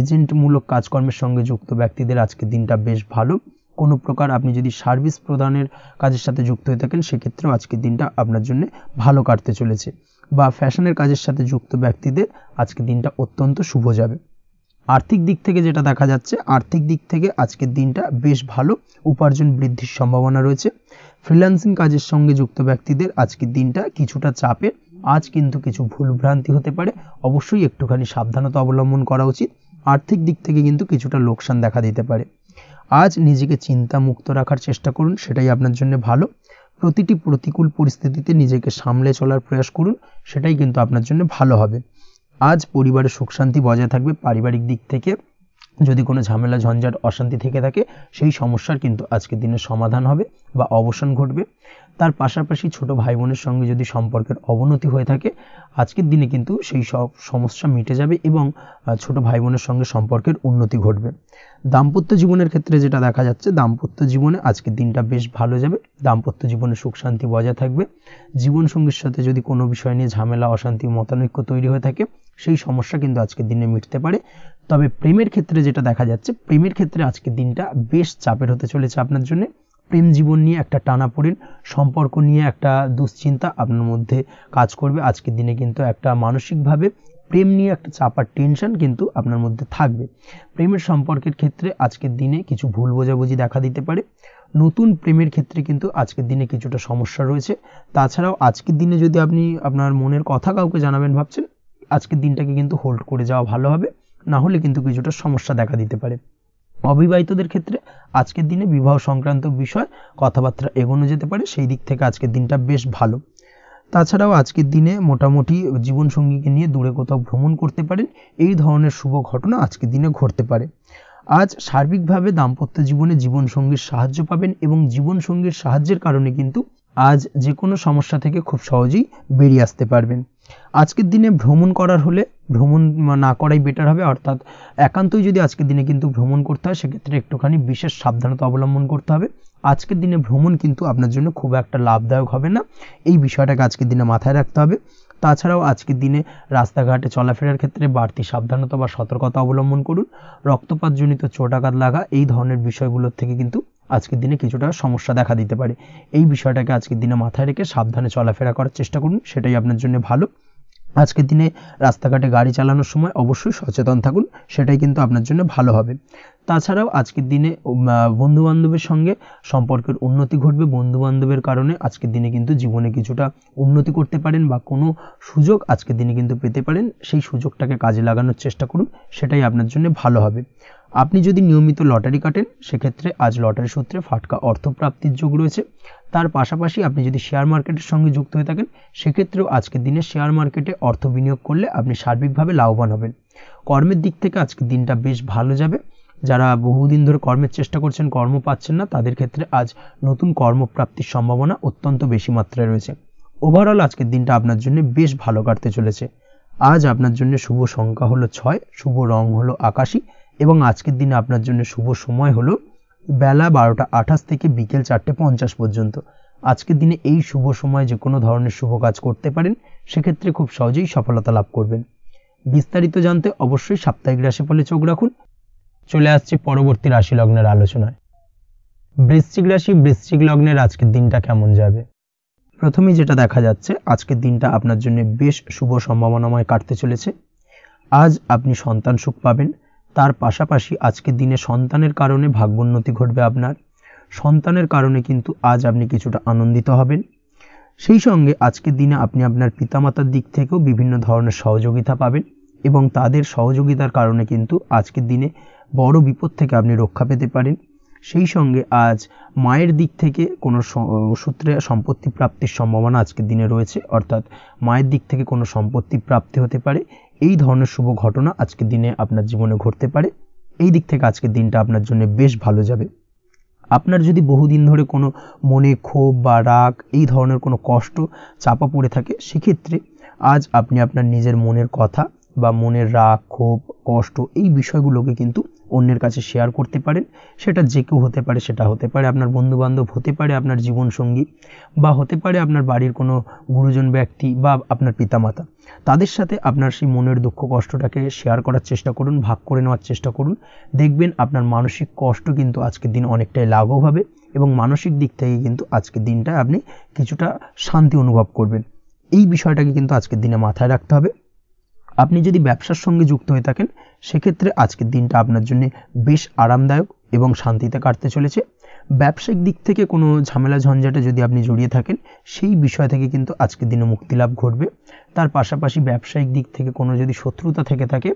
এজেন্টমূলক কাজকর্মের সঙ্গে যুক্ত ব্যক্তিদের আজকের দিনটা বেশ ভালো। কোনো প্রকার আপনি যদি সার্ভিস প্রদানের কাজের সাথে যুক্ত হয়ে থাকেন, সেক্ষেত্রেও আজকের দিনটা আপনার জন্য ভালো কাটতে চলেছে। বা ফ্যাশনের কাজের সাথে যুক্ত ব্যক্তিদের আজকের দিনটা অত্যন্ত শুভ যাবে। আর্থিক দিক থেকে যেটা দেখা যাচ্ছে, আর্থিক দিক থেকে আজকের দিনটা বেশ ভালো, উপার্জন বৃদ্ধির সম্ভাবনা রয়েছে। ফ্রিল্যান্সিং কাজের সঙ্গে যুক্ত ব্যক্তিদের আজকের দিনটা কিছুটা চাপের। আজ কিন্তু কিছু ভুলভ্রান্তি হতে পারে, অবশ্যই একটুখানি সাবধানতা অবলম্বন করা উচিত। আর্থিক দিক থেকে কিন্তু কিছুটা লোকসান দেখা দিতে পারে। আজ নিজেকে চিন্তা মুক্ত রাখার চেষ্টা করুন, সেটাই আপনার জন্য ভালো। প্রতিটি প্রতিকূল পরিস্থিতিতে নিজেকে সামলে চলার প্রয়াস করুন, সেটাই কিন্তু আপনার জন্য ভালো হবে। আজ পরিবারে সুখ শান্তি বজায় থাকবে। পারিবারিক দিক থেকে যদি কোনো ঝামেলা ঝঞ্ঝাট অশান্তি থেকে থাকে, সেই সমস্যার কিন্তু আজকের দিনে সমাধান হবে বা অবসান ঘটবে। তার পাশাপাশি ছোট ভাই বোনের সঙ্গে যদি সম্পর্কের অবনতি হয়ে থাকে, আজকের দিনে কিন্তু সেই সব সমস্যা মিটে যাবে এবং ছোট ভাই বোনের সঙ্গে সম্পর্কের উন্নতি ঘটবে। দাম্পত্য জীবনের ক্ষেত্রে যেটা দেখা যাচ্ছে, দাম্পত্য জীবনে আজকের দিনটা বেশ ভালো যাবে। দাম্পত্য জীবনে সুখ শান্তি বজায় থাকবে। জীবনসঙ্গীর সাথে যদি কোনো বিষয় নিয়ে ঝামেলা অশান্তি মতানৈক্য তৈরি হয়ে থাকে, সেই সমস্যা কিন্তু আজকের দিনে মিটতে পারে। তবে প্রেমের ক্ষেত্রে যেটা দেখা যাচ্ছে, প্রেমের ক্ষেত্রে আজকের দিনটা বেশ চাপের হতে চলেছে আপনার জন্য। প্রেম জীবন নিয়ে একটা টানাপোড়েন, সম্পর্ক নিয়ে একটা দুশ্চিন্তা আপনার মধ্যে কাজ করবে। আজকের দিনে কিন্তু একটা মানসিকভাবে প্রেম নিয়ে একটা চাপার টেনশন কিন্তু আপনার মধ্যে থাকবে। প্রেমের সম্পর্কের ক্ষেত্রে আজকের দিনে কিছু ভুল বোঝাবুঝি দেখা দিতে পারে। নতুন প্রেমের ক্ষেত্রে কিন্তু আজকের দিনে কিছুটা সমস্যা রয়েছে। তাছাড়াও আজকের দিনে যদি আপনি আপনার মনের কথা কাউকে জানাবেন ভাবছেন, আজকের দিনটাকে কিন্তু হোল্ড করে যাওয়া ভালো হবে, না হলে কিন্তু কিছুটা সমস্যা দেখা দিতে পারে। অবিবাহিতদের ক্ষেত্রে আজকের দিনে বিবাহ সংক্রান্ত বিষয় কথাবার্তা এগোনো যেতে পারে, সেই দিক থেকে আজকের দিনটা বেশ ভালো। তাছাড়াও আজকের দিনে মোটামুটি জীবনসঙ্গীকে নিয়ে দূরে কোথাও ভ্রমণ করতে পারেন, এই ধরনের শুভ ঘটনা আজকের দিনে ঘটতে পারে। আজ সার্বিকভাবে দাম্পত্য জীবনে জীবনসঙ্গীর সাহায্য পাবেন এবং জীবনসঙ্গীর সাহায্যের কারণে কিন্তু আজ যে কোনো সমস্যা থেকে খুব সহজেই বেরিয়ে আসতে পারবেন। আজকের দিনে ভ্রমণ করার হলে ভ্রমণ না করাই বেটার হবে, অর্থাৎ একান্তই যদি আজকের দিনে কিন্তু ভ্রমণ করতে হয় সেক্ষেত্রে একটুখানি বিশেষ সাবধানতা অবলম্বন করতে হবে। আজকের দিনে ভ্রমণ কিন্তু আপনার জন্য খুব একটা লাভদায়ক হবে না, এই বিষয়টাকে আজকের দিনে মাথায় রাখতে হবে। তাছাড়াও আজকের দিনে রাস্তাঘাটে চলাফেরার ক্ষেত্রে বাড়তি সাবধানতা বা সতর্কতা অবলম্বন করুন। রক্তপাতজনিত চোটাঘাত লাগা এই ধরনের বিষয়গুলোর থেকে কিন্তু আজকের দিনে কিছুটা সমস্যা দেখা দিতে পারে। এই বিষয়টাকে আজকের দিনে মাথায় রেখে সাবধানে চলাফেরা করার চেষ্টা করুন, সেটাই আপনার জন্য ভালো। আজকের দিনে রাস্তাঘাটে গাড়ি চালানোর সময় অবশ্যই সচেতন থাকুন, সেটাই কিন্তু আপনার জন্য ভালো হবে। তাছাড়াও আজকের দিনে বন্ধুবান্ধবের সঙ্গে সম্পর্কের উন্নতি ঘটবে। বন্ধুবান্ধবের কারণে আজকের দিনে কিন্তু জীবনে কিছুটা উন্নতি করতে পারেন বা কোনো সুযোগ আজকের দিনে কিন্তু পেতে পারেন, সেই সুযোগটাকে কাজে লাগানোর চেষ্টা করুন, সেটাই আপনার জন্য ভালো হবে। আপনি যদি নিয়মিত লটারি কাটেন সেক্ষেত্রে আজ লটারি সূত্রে ফাটকা অর্থপ্রাপ্তির যোগ রয়েছে। তার পাশাপাশি আপনি যদি শেয়ার মার্কেটের সঙ্গে যুক্ত হয়ে থাকেন সেক্ষেত্রেও আজকের দিনে শেয়ার মার্কেটে অর্থ বিনিয়োগ করলে আপনি সার্বিকভাবে লাভবান হবেন। কর্মের দিক থেকে আজকের দিনটা বেশ ভালো যাবে। যারা বহুদিন ধরে কর্মের চেষ্টা করছেন, কর্ম পাচ্ছেন না, তাদের ক্ষেত্রে আজ নতুন কর্মপ্রাপ্তির সম্ভাবনা অত্যন্ত বেশি মাত্রায় রয়েছে। ওভারঅল আজকের দিনটা আপনার জন্য বেশ ভালো কাটতে চলেছে। আজ আপনার জন্য শুভ সংখ্যা হলো 6, শুভ রং হলো আকাশী এবং আজকের দিনে আপনার জন্য শুভ সময় হলো বেলা 12:28 থেকে বিকেল 4:50 পর্যন্ত। আজকের দিনে এই শুভ সময় যে কোনো ধরনের শুভ কাজ করতে পারেন, সেক্ষেত্রে খুব সহজেই সফলতা লাভ করবেন। বিস্তারিত জানতে অবশ্যই সাপ্তাহিক রাশিফলে চোখ রাখুন। চলে আসছে পরবর্তী রাশি লগ্নের আলোচনায়। বৃশ্চিক রাশি, বৃশ্চিক লগ্নের আজকের দিনটা কেমন যাবে? প্রথমেই যেটা দেখা যাচ্ছে, আজকের দিনটা আপনার জন্য বেশ শুভ সম্ভাবনাময় কাটতে চলেছে। আজ আপনি সন্তান সুখ পাবেন। তার পাশাপাশি আজকের দিনে সন্তানের কারণে ভাগ্যোন্নতি ঘটবে আপনার। সন্তানের কারণে কিন্তু আজ আপনি কিছুটা আনন্দিত হবেন। সেই সঙ্গে আজকের দিনে আপনি আপনার পিতামাতার দিক থেকেও বিভিন্ন ধরনের সহযোগিতা পাবেন এবং তাদের সহযোগিতার কারণে কিন্তু আজকের দিনে বড় বিপদ থেকে আপনি রক্ষা পেতে পারেন। সেই সঙ্গে আজ মায়ের দিক থেকে কোনো সূত্রে সম্পত্তি প্রাপ্তির সম্ভাবনা আজকের দিনে রয়েছে, অর্থাৎ মায়ের দিক থেকে কোনো সম্পত্তি প্রাপ্তি হতে পারে। এই ধরনের শুভ ঘটনা আজকের দিনে আপনার জীবনে ঘটতে পারে। এই দিক থেকে আজকের দিনটা আপনার জন্য বেশ ভালো যাবে। আপনার যদি বহুদিন ধরে কোনো মনে ক্ষোভ বা রাগ এই ধরনের কোনো কষ্ট চাপা পড়ে থাকে, সেক্ষেত্রে আজ আপনি আপনার নিজের মনের কথা বা মনের রাগ, ক্ষোভ, কষ্ট এই বিষয়গুলোকে কিন্তু অন্যের কাছে শেয়ার করতে পারেন। সেটা যে কেউ হতে পারে, সেটা হতে পারে আপনার বন্ধুবান্ধব, হতে পারে আপনার জীবনসঙ্গী, বা হতে পারে আপনার বাড়ির কোনো গুরুজন ব্যক্তি বা আপনার পিতামাতা। তাদের সাথে আপনার সেই মনের দুঃখ কষ্টটাকে শেয়ার করার চেষ্টা করুন, ভাগ করে নেওয়ার চেষ্টা করুন। দেখবেন আপনার মানসিক কষ্ট কিন্তু আজকের দিন অনেকটাই লাঘব হবে এবং মানসিক দিক থেকে কিন্তু আজকের দিনটায় আপনি কিছুটা শান্তি অনুভব করবেন। এই বিষয়টাকে কিন্তু আজকের দিনে মাথায় রাখতে হবে। আপনি যদি ব্যবসার সঙ্গে যুক্ত হয়ে থাকেন সেক্ষেত্রে আজকের দিনটা আপনার জন্য বেশ আরামদায়ক এবং শান্তিতে কাটতে চলেছে। ব্যবসায়িক দিক থেকে কোনো ঝামেলা ঝঞ্ঝাটে যদি আপনি জড়িয়ে থাকেন, সেই বিষয় থেকে কিন্তু আজকের দিনে মুক্তি লাভ ঘটবে। তার পাশাপাশি ব্যবসায়িক দিক থেকে কোনো যদি শত্রুতা থেকে থাকে,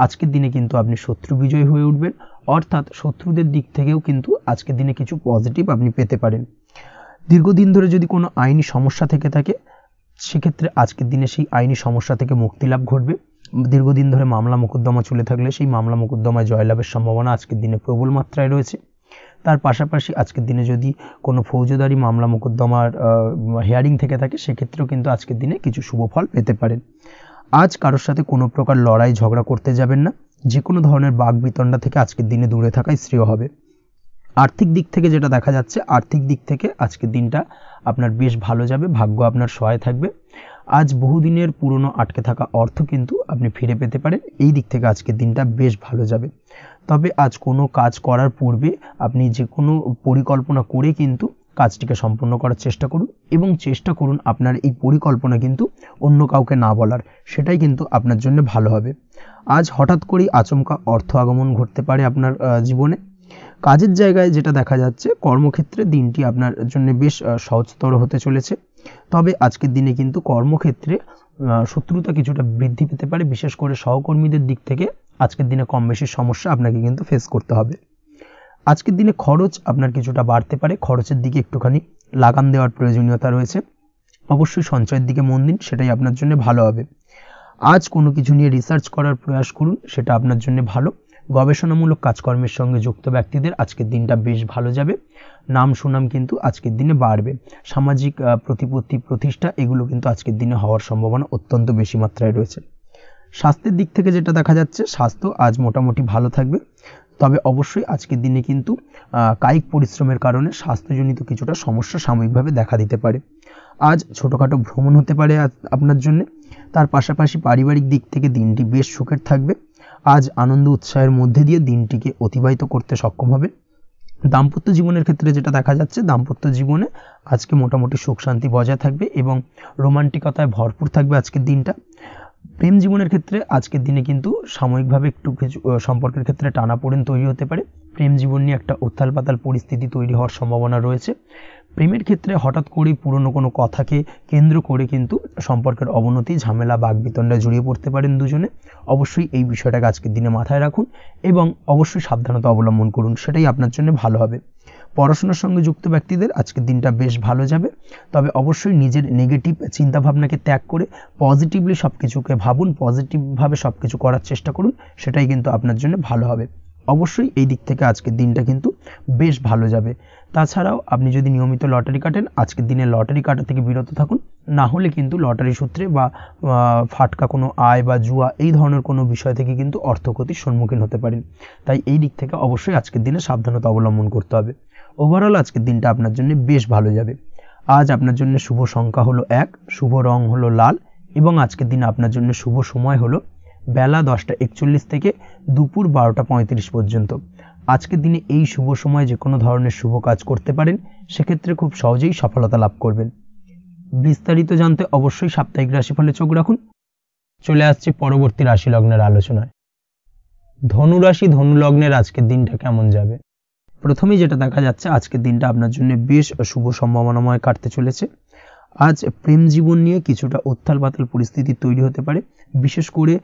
আজকের দিনে কিন্তু আপনি শত্রু বিজয়ী হয়ে উঠবেন, অর্থাৎ শত্রুদের দিক থেকেও কিন্তু আজকের দিনে কিছু পজিটিভ আপনি পেতে পারেন। দীর্ঘদিন ধরে যদি কোনো আইনি সমস্যা থেকে থাকে, সেক্ষেত্রে আজকের দিনে সেই আইনি সমস্যা থেকে মুক্তি লাভ ঘটবে। দীর্ঘদিন ধরে মামলা মোকদ্দমা চলে থাকলে সেই মামলা মোকদ্দমায় জয়লাভের সম্ভাবনা আজকের দিনে প্রবল মাত্রায় রয়েছে। তার পাশাপাশি আজকের দিনে যদি কোনো ফৌজদারি মামলা মোকদ্দমার হিয়ারিং থেকে থাকে, সেক্ষেত্রেও কিন্তু আজকের দিনে কিছু শুভ ফল পেতে পারেন। আজ কারোর সাথে কোনো প্রকার লড়াই ঝগড়া করতে যাবেন না। যে কোনো ধরনের বাক বিতণ্ডা থেকে আজকের দিনে দূরে থাকাই শ্রেয় হবে। আর্থিক দিক থেকে যেটা দেখা যাচ্ছে, আর্থিক দিক থেকে আজকের দিনটা আপনার বেশ ভালো যাবে, ভাগ্য আপনার সহায় থাকবে। আজ বহুদিনের পুরনো আটকে থাকা অর্থ কিন্তু আপনি ফিরে পেতে পারেন। এই দিক থেকে আজকের দিনটা বেশ ভালো যাবে। তবে আজ কোনো কাজ করার পূর্বে আপনি যে কোনো পরিকল্পনা করে কিন্তু কাজটিকে সম্পূর্ণ করার চেষ্টা করুন এবং চেষ্টা করুন আপনার এই পরিকল্পনা কিন্তু অন্য কাউকে না বলার, সেটাই কিন্তু আপনার জন্য ভালো হবে। আজ হঠাৎ করেই আচমকা অর্থ আগমন ঘটতে পারে আপনার জীবনে। কাজের জায়গায় যেটা দেখা যাচ্ছে, কর্মক্ষেত্রে দিনটি আপনার জন্য বেশ সহজতর হতে চলেছে। তবে আজকের দিনে কিন্তু কর্মক্ষেত্রে শত্রুতা কিছুটা বৃদ্ধি পেতে পারে, বিশেষ করে সহকর্মীদের দিক থেকে আজকের দিনে কম বেশি সমস্যা আপনাকে কিন্তু ফেস করতে হবে। আজকের দিনে খরচ আপনার কিছুটা বাড়তে পারে, খরচের দিকে একটুখানি লাগাম দেওয়ার প্রয়োজনীয়তা রয়েছে। অবশ্যই সঞ্চয়ের দিকে মন দিন, সেটাই আপনার জন্য ভালো হবে। আজ কোনো কিছু নিয়ে রিসার্চ করার প্রয়াস করুন, সেটা আপনার জন্য ভালো। গবেষণামূলক কাজকর্মের সঙ্গে যুক্ত ব্যক্তিদের আজকের দিনটা বেশ ভালো যাবে। নাম সুনাম কিন্তু আজকের দিনে বাড়বে। সামাজিক প্রতিপত্তি প্রতিষ্ঠা এগুলো কিন্তু আজকের দিনে হওয়ার সম্ভাবনা অত্যন্ত বেশি মাত্রায় রয়েছে। স্বাস্থ্যের দিক থেকে যেটা দেখা যাচ্ছে, স্বাস্থ্য আজ মোটামুটি ভালো থাকবে। তবে অবশ্যই আজকের দিনে কিন্তু কায়িক পরিশ্রমের কারণে স্বাস্থ্যজনিত কিছুটা সমস্যা সাময়িকভাবে দেখা দিতে পারে। আজ ছোটোখাটো ভ্রমণ হতে পারে আপনার জন্য। তার পাশাপাশি পারিবারিক দিক থেকে দিনটি বেশ সুখের থাকবে। আজ আনন্দ উৎসাহের মধ্যে দিয়ে দিনটিকে অতিবাহিত করতে সক্ষম হবে। দাম্পত্য জীবনের ক্ষেত্রে যেটা দেখা যাচ্ছে, দাম্পত্য জীবনে আজকে মোটামুটি সুখ শান্তি বজায় থাকবে এবং রোমান্টিকতায় ভরপুর থাকবে আজকের দিনটা। প্রেম জীবনের ক্ষেত্রে আজকের দিনে কিন্তু সাময়িকভাবে একটু কিছু সম্পর্কের ক্ষেত্রে টানাপোড়েন তৈরি হতে পারে। প্রেম জীবন নিয়ে একটা উত্থাল পাতাল পরিস্থিতি তৈরি হওয়ার সম্ভাবনা রয়েছে। প্রেমের ক্ষেত্রে হঠাৎ করেই পুরনো কোনো কথাকে কেন্দ্র করে কিন্তু সম্পর্কের অবনতি, ঝামেলা, বাগবিতণ্ডায় জড়িয়ে পড়তে পারেন দুজনে। অবশ্যই এই বিষয়টাকে আজকের দিনে মাথায় রাখুন এবং অবশ্যই সাবধানতা অবলম্বন করুন, সেটাই আপনার জন্য ভালো হবে। পড়াশোনার সঙ্গে যুক্ত ব্যক্তিদের আজকের দিনটা বেশ ভালো যাবে। তবে অবশ্যই নিজের নেগেটিভ চিন্তাভাবনাকে ত্যাগ করে পজিটিভলি সব কিছুকে ভাবুন, পজিটিভভাবে সব কিছু করার চেষ্টা করুন, সেটাই কিন্তু আপনার জন্য ভালো হবে। অবশ্যই এই দিক থেকে আজকের দিনটা কিন্তু বেশ ভালো যাবে। তাছাড়াও আপনি যদি নিয়মিত লটারি কাটেন, আজকের দিনে লটারি কাটা থেকে বিরত থাকুন। না হলে কিন্তু লটারি সূত্রে বা ফাটকা কোনো আয় বা জুয়া এই ধরনের কোনো বিষয় থেকে কিন্তু অর্থক্ষতির সম্মুখীন হতে পারেন। তাই এই দিক থেকে অবশ্যই আজকের দিনে সাবধানতা অবলম্বন করতে হবে। ওভারঅল আজকের দিনটা আপনার জন্য বেশ ভালো যাবে। আজ আপনার জন্য শুভ সংখ্যা হলো 1, শুভ রং হলো লাল এবং আজকের দিনে আপনার জন্য শুভ সময় হলো বেলা 10:41 থেকে দুপুর 12:35 পর্যন্ত। আজকের দিনে এই শুভ সময় যে কোনো ধরনের শুভ কাজ করতে পারেন, সেক্ষেত্রে খুব সহজেই সফলতা লাভ করবেন। বিস্তারিত জানতে অবশ্যই সাপ্তাহিক রাশিফলে চোখ রাখুন। চলে আসছে পরবর্তী রাশি লগ্নের আলোচনায়। ধনুরাশি, ধনু লগ্নের আজকের দিনটা কেমন যাবে? প্রথমেই যেটা দেখা যাচ্ছে, আজকের দিনটা আপনার জন্য বেশ শুভ সম্ভাবনাময় কাটতে চলেছে। আজ প্রেম জীবন নিয়ে কিছুটা উত্থাল পাতাল পরিস্থিতি তৈরি হতে পারে। বিশেষ করে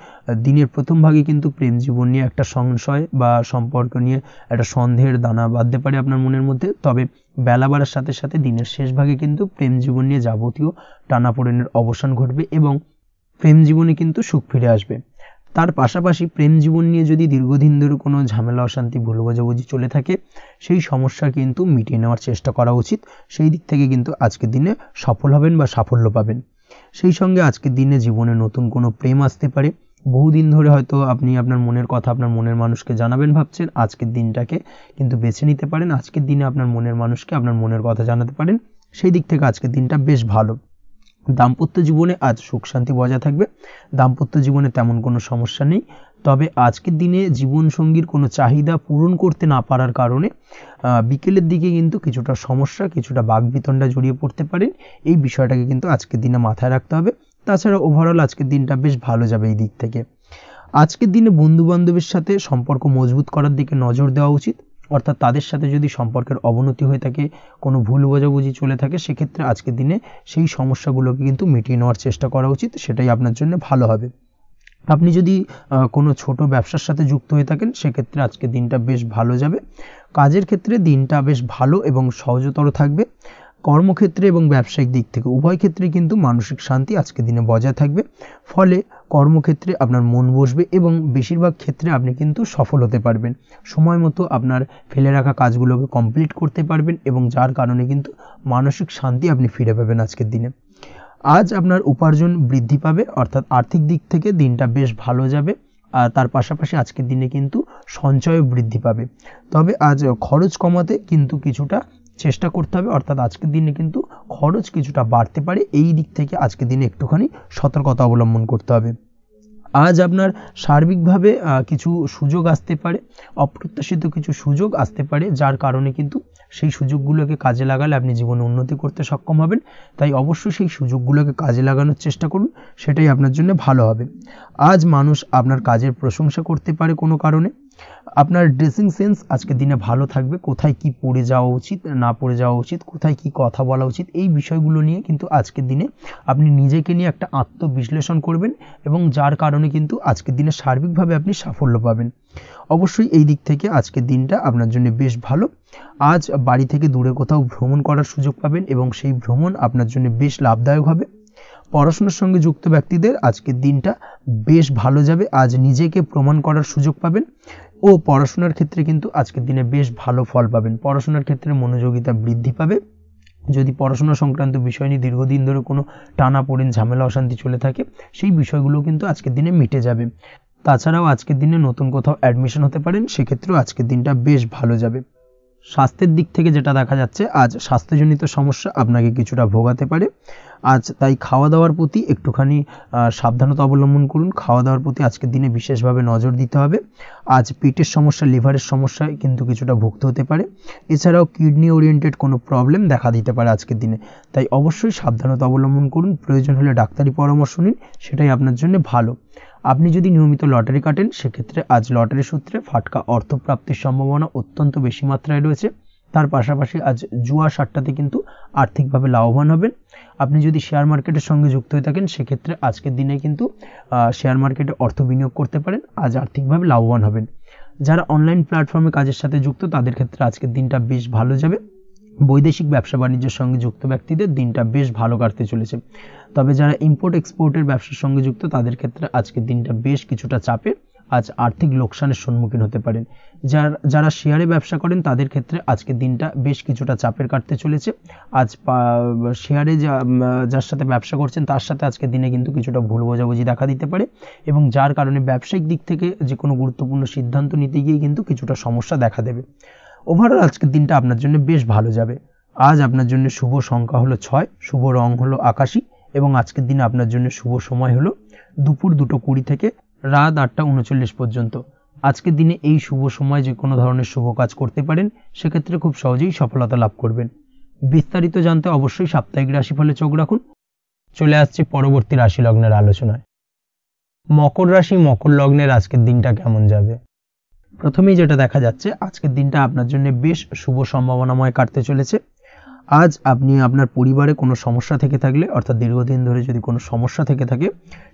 দিনের প্রথম ভাগে কিন্তু প্রেম জীবন নিয়ে একটা সংশয় বা সম্পর্ক নিয়ে একটা সন্দেহের দানা বাঁধতে পারে আপনার মনের মধ্যে। তবে বেলা বাড়ার সাথে সাথে দিনের শেষ ভাগে কিন্তু প্রেম জীবন নিয়ে যাবতীয় টানাপোড়েনের অবসান ঘটবে এবং প্রেম জীবনে কিন্তু সুখ ফিরে আসবে। তার পাশাপাশি প্রেম জীবন নিয়ে যদি দীর্ঘদিন ধরে কোনো ঝামেলা, অশান্তি, ভুল বোঝাবুঝি চলে থাকে, সেই সমস্যা কিন্তু মিটিয়ে নেওয়ার চেষ্টা করা উচিত। সেই দিক থেকে কিন্তু আজকের দিনে সফল হবেন বা সাফল্য পাবেন। সেই সঙ্গে আজকের দিনে জীবনে নতুন কোনো প্রেম আসতে পারে। বহুদিন ধরে হয়তো আপনি আপনার মনের কথা আপনার মনের মানুষকে জানাবেন ভাবছেন, আজকের দিনটাকে কিন্তু বেছে নিতে পারেন। আজকের দিনে আপনার মনের মানুষকে আপনার মনের কথা জানাতে পারেন। সেই দিক থেকে আজকের দিনটা বেশ ভালো। দাম্পত্য জীবনে আজ সুখ শান্তি বজায় থাকবে। দাম্পত্য জীবনে তেমন কোনো সমস্যা নেই। তবে আজকের দিনে জীবনসঙ্গীর কোনো চাহিদা পূরণ করতে না পারার কারণে বিকেলের দিকে কিন্তু কিছুটা সমস্যা, কিছুটা বাকবিতণ্ডা জড়িয়ে পড়তে পারেন। এই বিষয়টাকে কিন্তু আজকের দিনে মাথায় রাখতে হবে। তাছাড়া ওভারঅল আজকের দিনটা বেশ ভালো যাবে এই দিক থেকে। আজকের দিনে বন্ধুবান্ধবের সাথে সম্পর্ক মজবুত করার দিকে নজর দেওয়া উচিত। অর্থাৎ তাদের সাথে যদি সম্পর্কের অবনতি হয়ে থাকে, কোনো ভুল বোঝাবুঝি চলে থাকে, সেক্ষেত্রে আজকের দিনে সেই সমস্যাগুলোকে কিন্তু মিটিয়ে নেওয়ার চেষ্টা করা উচিত। সেটাই আপনার জন্য ভালো হবে। আপনি যদি কোনো ছোট ব্যবসার সাথে যুক্ত হয়ে থাকেন, সেক্ষেত্রে আজকের দিনটা বেশ ভালো যাবে। কাজের ক্ষেত্রে দিনটা বেশ ভালো এবং সহজতর থাকবে। কর্মক্ষেত্রে এবং ব্যবসায়িক দিক থেকে উভয় ক্ষেত্রে কিন্তু মানসিক শান্তি আজকের দিনে বজায় থাকবে। ফলে কর্মক্ষেত্রে আপনার মন বসবে এবং বেশিরভাগ ক্ষেত্রে আপনি কিন্তু সফল হতে পারবেন। সময় মতো আপনার ফেলে রাখা কাজগুলোকে কমপ্লিট করতে পারবেন এবং যার কারণে কিন্তু মানসিক শান্তি আপনি ফিরে পাবেন আজকের দিনে। আজ আপনার উপার্জন বৃদ্ধি পাবে, অর্থাৎ আর্থিক দিক থেকে দিনটা বেশ ভালো যাবে। আর তার পাশাপাশি আজকের দিনে কিন্তু সঞ্চয় বৃদ্ধি পাবে। তবে আজ খরচ কমাতে কিন্তু কিছুটা চেষ্টা করতে হবে, অর্থাৎ আজকের দিনে কিন্তু খরচ কিছুটা বাড়তে পারে, এই দিক থেকে আজকের দিনে একটুখানি সতর্কতা অবলম্বন করতে হবে। আজ আপনার সার্বিকভাবে কিছু সুযোগ আসতে পারে, অপ্রত্যাশিত কিছু সুযোগ আসতে পারে, যার কারণে কিন্তু সেই সুযোগগুলোকে কাজে লাগালে আপনি জীবনে উন্নতি করতে সক্ষম হবেন। তাই অবশ্যই সেই সুযোগগুলোকে কাজে লাগানোর চেষ্টা করুন, সেটাই আপনার জন্য ভালো হবে। আজ মানুষ আপনার কাজের প্রশংসা করতে পারে কোনো কারণে। আপনার ড্রেসিং সেন্স আজকের দিনে ভালো থাকবে, কোথায় কি পরে যাওয়া উচিত না পরে যাওয়া উচিত, কোথায় কি কথা বলা উচিত, এই বিষয়গুলো নিয়ে কিন্তু আজকের দিনে আপনি নিজেকে নিয়ে একটা আত্মবিশ্লেষণ করবেন, এবং যার কারণে কিন্তু আজকের দিনে সার্বিকভাবে আপনি সাফল্য পাবেন। অবশ্যই এই দিক থেকে আজকের দিনটা আপনার জন্য বেশ ভালো। আজ বাড়ি থেকে দূরে কোথাও ভ্রমণ করার সুযোগ পাবেন, এবং সেই ভ্রমণ আপনার জন্য বেশ লাভদায়ক হবে। পড়াশোনার সঙ্গে যুক্ত ব্যক্তিদের আজকের দিনটা বেশ ভালো যাবে। আজ নিজেকে প্রমাণ করার সুযোগ পাবেন, ও পড়াশোনার ক্ষেত্রে কিন্তু আজকের দিনে বেশ ভালো ফল পাবেন। পড়াশোনার ক্ষেত্রে মনোযোগিতা বৃদ্ধি পাবে। যদি পড়াশোনা সংক্রান্ত বিষয় নিয়ে দীর্ঘদিন ধরে কোনো টানাপোড়েন, ঝামেলা, অশান্তি চলে থাকে, সেই বিষয়গুলো কিন্তু আজকের দিনে মিটে যাবে। তাছাড়াও আজকের দিনে নতুন কোথাও অ্যাডমিশন হতে পারেন, সেক্ষেত্রেও আজকের দিনটা বেশ ভালো যাবে। স্বাস্থ্যের দিক থেকে যেটা দেখা যাচ্ছে, আজ স্বাস্থ্যজনিত সমস্যা আপনাকে কিছুটা ভোগাতে পারে। আজ তাই খাওয়া দাওয়ার প্রতি একটুখানি সাবধানতা অবলম্বন করুন। খাওয়া দাওয়ার প্রতি আজকের দিনে বিশেষভাবে নজর দিতে হবে। আজ পেটের সমস্যা, লিভারের সমস্যায় কিন্তু কিছুটা ভুগতে হতে পারে। এছাড়াও কিডনি ওরিয়েন্টেড কোনো প্রবলেম দেখা দিতে পারে আজকের দিনে, তাই অবশ্যই সাবধানতা অবলম্বন করুন। প্রয়োজন হলে ডাক্তারি পরামর্শ নিন, সেটাই আপনার জন্য ভালো। আপনি যদি নিয়মিত লটারি কাটেন, সেক্ষেত্রে আজ লটারি সূত্রে ফাটকা অর্থপ্রাপ্তির সম্ভাবনা অত্যন্ত বেশি মাত্রায় রয়েছে। তার পাশাপাশি আজ জুয়া সাট্টাতে কিন্তু আর্থিকভাবে লাভবান হবেন। আপনি যদি শেয়ার মার্কেটের সঙ্গে যুক্ত হয়ে থাকেন, সেক্ষেত্রে আজকের দিনে কিন্তু শেয়ার মার্কেটে অর্থ বিনিয়োগ করতে পারেন, আজ আর্থিকভাবে লাভবান হবেন। যারা অনলাইন প্ল্যাটফর্মে কাজের সাথে যুক্ত, তাদের ক্ষেত্রে আজকের দিনটা বেশ ভালো যাবে। বৈদেশিক ব্যবসা বাণিজ্যের সঙ্গে যুক্ত ব্যক্তিদের দিনটা বেশ ভালো কাটতে চলেছে। তবে যারা ইম্পোর্ট এক্সপোর্টের ব্যবসার সঙ্গে যুক্ত, তাদের ক্ষেত্রে আজকের দিনটা বেশ কিছুটা চাপের। আজ আর্থিক লোকসানের সম্মুখীন হতে পারেন। যারা শেয়ারে ব্যবসা করেন, তাদের ক্ষেত্রে আজকের দিনটা বেশ কিছুটা চাপের কাটতে চলেছে। আজ শেয়ারে যার সাথে ব্যবসা করছেন, তার সাথে আজকের দিনে কিন্তু কিছুটা ভুল বোঝাবুঝি দেখা দিতে পারে, এবং যার কারণে ব্যবসায়িক দিক থেকে যে কোনো গুরুত্বপূর্ণ সিদ্ধান্ত নিতে গিয়ে কিন্তু কিছুটা সমস্যা দেখা দেবে। ওভারঅল আজকের দিনটা আপনার জন্য বেশ ভালো যাবে। আজ আপনার জন্য শুভ সংখ্যা হলো 6, শুভ রং হলো আকাশী, এবং আজকের দিনে আপনার জন্য শুভ সময় হলো দুপুর 2:20 থেকে রাত 8:39 পর্যন্ত। আজকের দিনে এই শুভ সময় যে কোনো ধরনের শুভ কাজ করতে পারেন, সেক্ষেত্রে খুব সহজেই সফলতা লাভ করবেন। বিস্তারিত জানতে অবশ্যই সাপ্তাহিক রাশিফলে চোখ রাখুন। চলে আসছে পরবর্তী রাশি লগ্নের আলোচনায়। মকর রাশি, মকর লগ্নের আজকের দিনটা কেমন যাবে? প্রথমেই যেটা দেখা যাচ্ছে, আজকের দিনটা আপনার জন্য বেশ শুভ সম্ভাবনাময় কাটতে চলেছে। আজ আপনি আপনার পরিবারে কোনো সমস্যা থেকে থাকলে, অর্থাৎ দীর্ঘদিন ধরে যদি কোনো সমস্যা থেকে থাকে,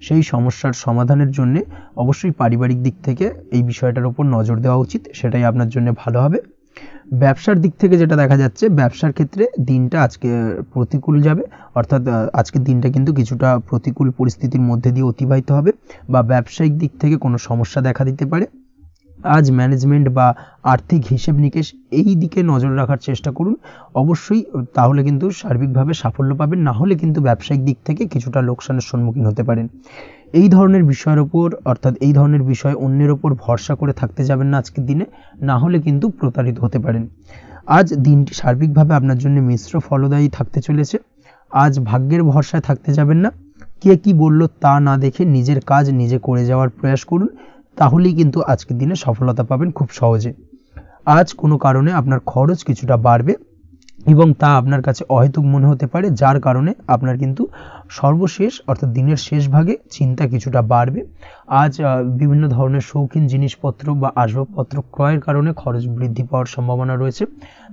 সেই সমস্যার সমাধানের জন্য অবশ্যই পারিবারিক দিক থেকে এই বিষয়টার উপর নজর দেওয়া উচিত, সেটাই আপনার জন্য ভালো হবে। ব্যবসার দিক থেকে যেটা দেখা যাচ্ছে, ব্যবসার ক্ষেত্রে দিনটা আজকে প্রতিকূল যাবে, অর্থাৎ আজকের দিনটা কিন্তু কিছুটা প্রতিকূল পরিস্থিতির মধ্যে দিয়ে অতিবাহিত হবে, বা ব্যবসায়িক দিক থেকে কোনো সমস্যা দেখা দিতে পারে। আজ ম্যানেজমেন্ট বা আর্থিক হিসেব নিকেশ, এই দিকে নজর রাখার চেষ্টা করুন অবশ্যই, তাহলে কিন্তু সার্বিকভাবে সাফল্য পাবেন। না হলে কিন্তু ব্যবসায়িক দিক থেকে কিছুটা লোকসানের সম্মুখীন হতে পারেন। এই ধরনের বিষয়ের ওপর, অর্থাৎ এই ধরনের বিষয় অন্যের ওপর ভরসা করে থাকতে যাবেন না আজকের দিনে, না হলে কিন্তু প্রতারিত হতে পারেন। আজ দিনটি সার্বিকভাবে আপনার জন্য মিশ্র ফলদায়ী থাকতে চলেছে। আজ ভাগ্যের ভরসায় থাকতে যাবেন না। কে কি বলল তা না দেখে নিজের কাজ নিজে করে যাওয়ার প্রয়াস করুন, তাহলেই কিন্তু আজকের দিনে সফলতা পাবেন খুব সহজে। আজ কোনো কারণে আপনার খরচ কিছুটা বাড়বে, এবং তা আপনার কাছে অহেতুক মনে হতে পারে, যার কারণে আপনার কিন্তু সর্বশেষ, অর্থাৎ দিনের শেষ ভাগে চিন্তা কিছুটা বাড়বে। আজ বিভিন্ন ধরনের শৌখিন জিনিসপত্র বা আসবাবপত্র ক্রয়ের কারণে খরচ বৃদ্ধি পাওয়ার সম্ভাবনা রয়েছে।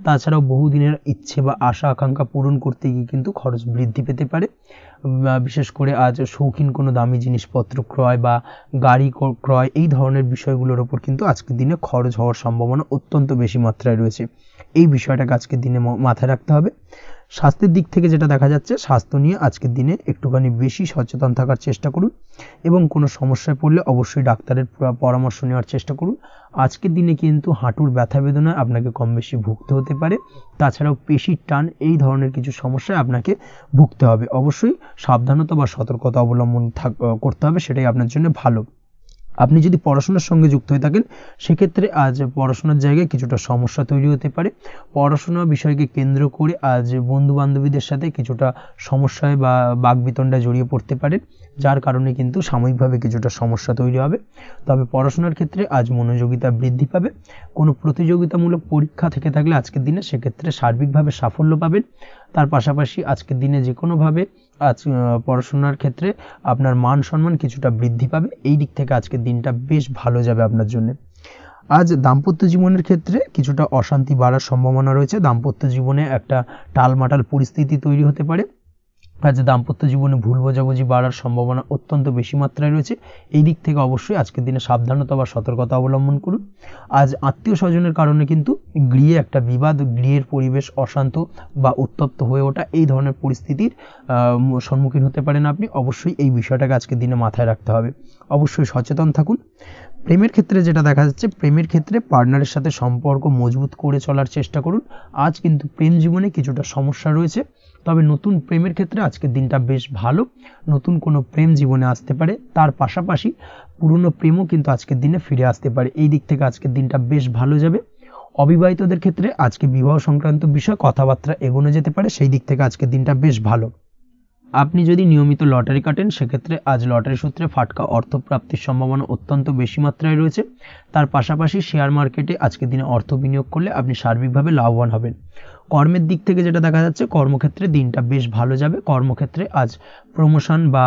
তাছাড়াও বহুদিনের ইচ্ছে বা আশা আকাঙ্ক্ষা পূরণ করতে গিয়ে কিন্তু খরচ বৃদ্ধি পেতে পারে। বিশেষ করে আজ শৌখিন কোনো দামি জিনিসপত্র ক্রয় বা গাড়ি ক্রয়, এই ধরনের বিষয়গুলোর ওপর কিন্তু আজকের দিনে খরচ হওয়ার সম্ভাবনা অত্যন্ত বেশি মাত্রায় রয়েছে। এই বিষয়টাকে আজকের দিনে মাথায় রাখতে হবে। স্বাস্থ্যের দিক থেকে যেটা দেখা যাচ্ছে, স্বাস্থ্য নিয়ে আজকের দিনে একটুখানি বেশি সচেতন থাকার চেষ্টা করুন, এবং কোনো সমস্যায় পড়লে অবশ্যই ডাক্তারের পরামর্শ নেওয়ার চেষ্টা করুন। আজকের দিনে কিন্তু হাঁটুর ব্যথা বেদনায় আপনাকে কম বেশি ভুগতে হতে পারে। তাছাড়াও পেশির টান, এই ধরনের কিছু সমস্যায় আপনাকে ভুগতে হবে। অবশ্যই সাবধানতা বা সতর্কতা অবলম্বন করতে হবে, সেটাই আপনার জন্য ভালো। আপনি যদি পড়াশোনার সঙ্গে যুক্ত হয়ে থাকেন সেক্ষেত্রে আজ পড়াশোনার জায়গায় কিছুটা সমস্যা তৈরি হতে পারে। পড়াশোনা বিষয়কে কেন্দ্র করে আজ বন্ধু বান্ধবীদের সাথে কিছুটা সমস্যায় বা বাকবিতণ্ডায় জড়িয়ে পড়তে পারেন, যার কারণে কিন্তু সাময়িকভাবে কিছুটা সমস্যা তৈরি হবে। তবে পড়াশোনার ক্ষেত্রে আজ মনোযোগিতা বৃদ্ধি পাবে। কোনো প্রতিযোগিতামূলক পরীক্ষা থেকে থাকলে আজকের দিনে সেক্ষেত্রে সার্বিকভাবে সাফল্য পাবেন। তার পাশাপাশি আজকের দিনে যে কোনোভাবে আজ পড়াশোনার ক্ষেত্রে আপনার মান সম্মান কিছুটা বৃদ্ধি পাবে। এই দিক থেকে আজকের দিনটা বেশ ভালো যাবে আপনার জন্য। আজ দাম্পত্য জীবনের ক্ষেত্রে কিছুটা অশান্তি বাড়ার সম্ভাবনা রয়েছে। দাম্পত্য জীবনে একটা টালমাটাল পরিস্থিতি তৈরি হতে পারে। আজ দাম্পত্য জীবনে ভুল বোঝাবুঝি বাড়ার সম্ভাবনা অত্যন্ত বেশি মাত্রায় রয়েছে। এই দিক থেকে অবশ্যই আজকের দিনে সাবধানতা বা সতর্কতা অবলম্বন করুন। আজ আত্মীয় স্বজনের কারণে কিন্তু গৃহে একটা বিবাদ, গৃহের পরিবেশ অশান্ত বা উত্তপ্ত হয়ে ওঠা, এই ধরনের পরিস্থিতির সম্মুখীন হতে পারেন আপনি। অবশ্যই এই বিষয়টাকে আজকের দিনে মাথায় রাখতে হবে। অবশ্যই সচেতন থাকুন। প্রেমের ক্ষেত্রে যেটা দেখা যাচ্ছে, প্রেমের ক্ষেত্রে পার্টনারের সাথে সম্পর্ক মজবুত করে চলার চেষ্টা করুন। আজ কিন্তু প্রেম জীবনে কিছুটা সমস্যা রয়েছে, তবে নতুন প্রেমের ক্ষেত্রে আজকের দিনটা বেশ ভালো। নতুন কোনো প্রেম জীবনে আসতে পারে, তার পাশাপাশি পুরনো প্রেমও কিন্তু আজকের দিনে ফিরে আসতে পারে। এই দিক থেকে আজকের দিনটা বেশ ভালো যাবে। অবিবাহিতদের ক্ষেত্রে আজকে বিবাহ সংক্রান্ত বিষয় কথাবার্তা এগোনো যেতে পারে, সেই দিক থেকে আজকের দিনটা বেশ ভালো। আপনি যদি নিয়মিত লটারি কাটেন সেক্ষেত্রে আজ লটারি সূত্রে ফাটকা অর্থপ্রাপ্তির সম্ভাবনা অত্যন্ত বেশি মাত্রায় রয়েছে। তার পাশাপাশি শেয়ার মার্কেটে আজকের দিনে অর্থ বিনিয়োগ করলে আপনি সার্বিকভাবে লাভবান হবেন। কর্মের দিক থেকে যেটা দেখা যাচ্ছে, কর্মক্ষেত্রে দিনটা বেশ ভালো যাবে। কর্মক্ষেত্রে আজ প্রমোশন বা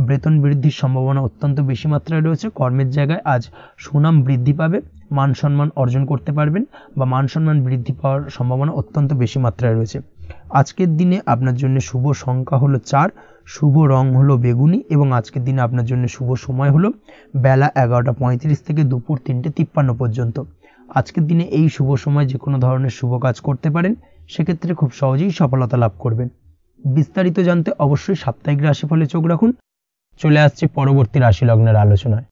বেতন বৃদ্ধির সম্ভাবনা অত্যন্ত বেশি মাত্রায় রয়েছে। কর্মের জায়গায় আজ সুনাম বৃদ্ধি পাবে, মান সম্মান অর্জন করতে পারবেন বা মান সম্মান বৃদ্ধি পাওয়ার সম্ভাবনা অত্যন্ত বেশি মাত্রায় রয়েছে। আজকের দিনে আপনার জন্য শুভ সংখ্যা হলো 4, শুভ রং হলো বেগুনি এবং আজকের দিনে আপনার জন্য শুভ সময় হলো বেলা 11:35 থেকে দুপুর 3:53 পর্যন্ত। আজকের দিনে এই শুভ সময় যে কোনো ধরনের শুভ কাজ করতে পারেন, সেক্ষেত্রে খুব সহজেই সফলতা লাভ করবেন। বিস্তারিত জানতে অবশ্যই সাপ্তাহিক রাশিফলে চোখ রাখুন। চলে আসছে পরবর্তী রাশি লগ্নের আলোচনায়।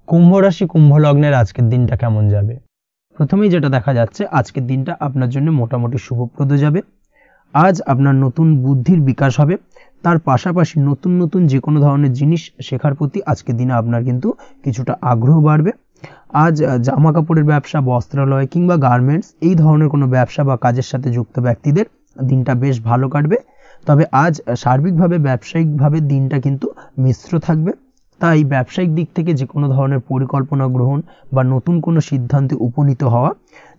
কুম্ভ রাশি, কুম্ভ লগ্নের আজকের দিনটা কেমন যাবে? প্রথমেই যেটা দেখা যাচ্ছে, আজকের দিনটা আপনার জন্য মোটামুটি শুভপ্রদ যাবে। আজ আপনার নতুন বুদ্ধির বিকাশ হবে। তার পাশাপাশি নতুন নতুন যে কোনো ধরনের জিনিস শেখার প্রতি আজকের দিনে আপনার কিন্তু কিছুটা আগ্রহ বাড়বে। আজ জামা কাপড়ের ব্যবসা, বস্ত্রালয় কিংবা গার্মেন্টস এই ধরনের কোনো ব্যবসা বা কাজের সাথে যুক্ত ব্যক্তিদের দিনটা বেশ ভালো কাটবে। তবে আজ সার্বিকভাবে ব্যবসায়িকভাবে দিনটা কিন্তু মিশ্র থাকবে। তাই ব্যবসায়িক দিক থেকে যে কোনো ধরনের পরিকল্পনা গ্রহণ বা নতুন কোনো সিদ্ধান্তে উপনীত হওয়া,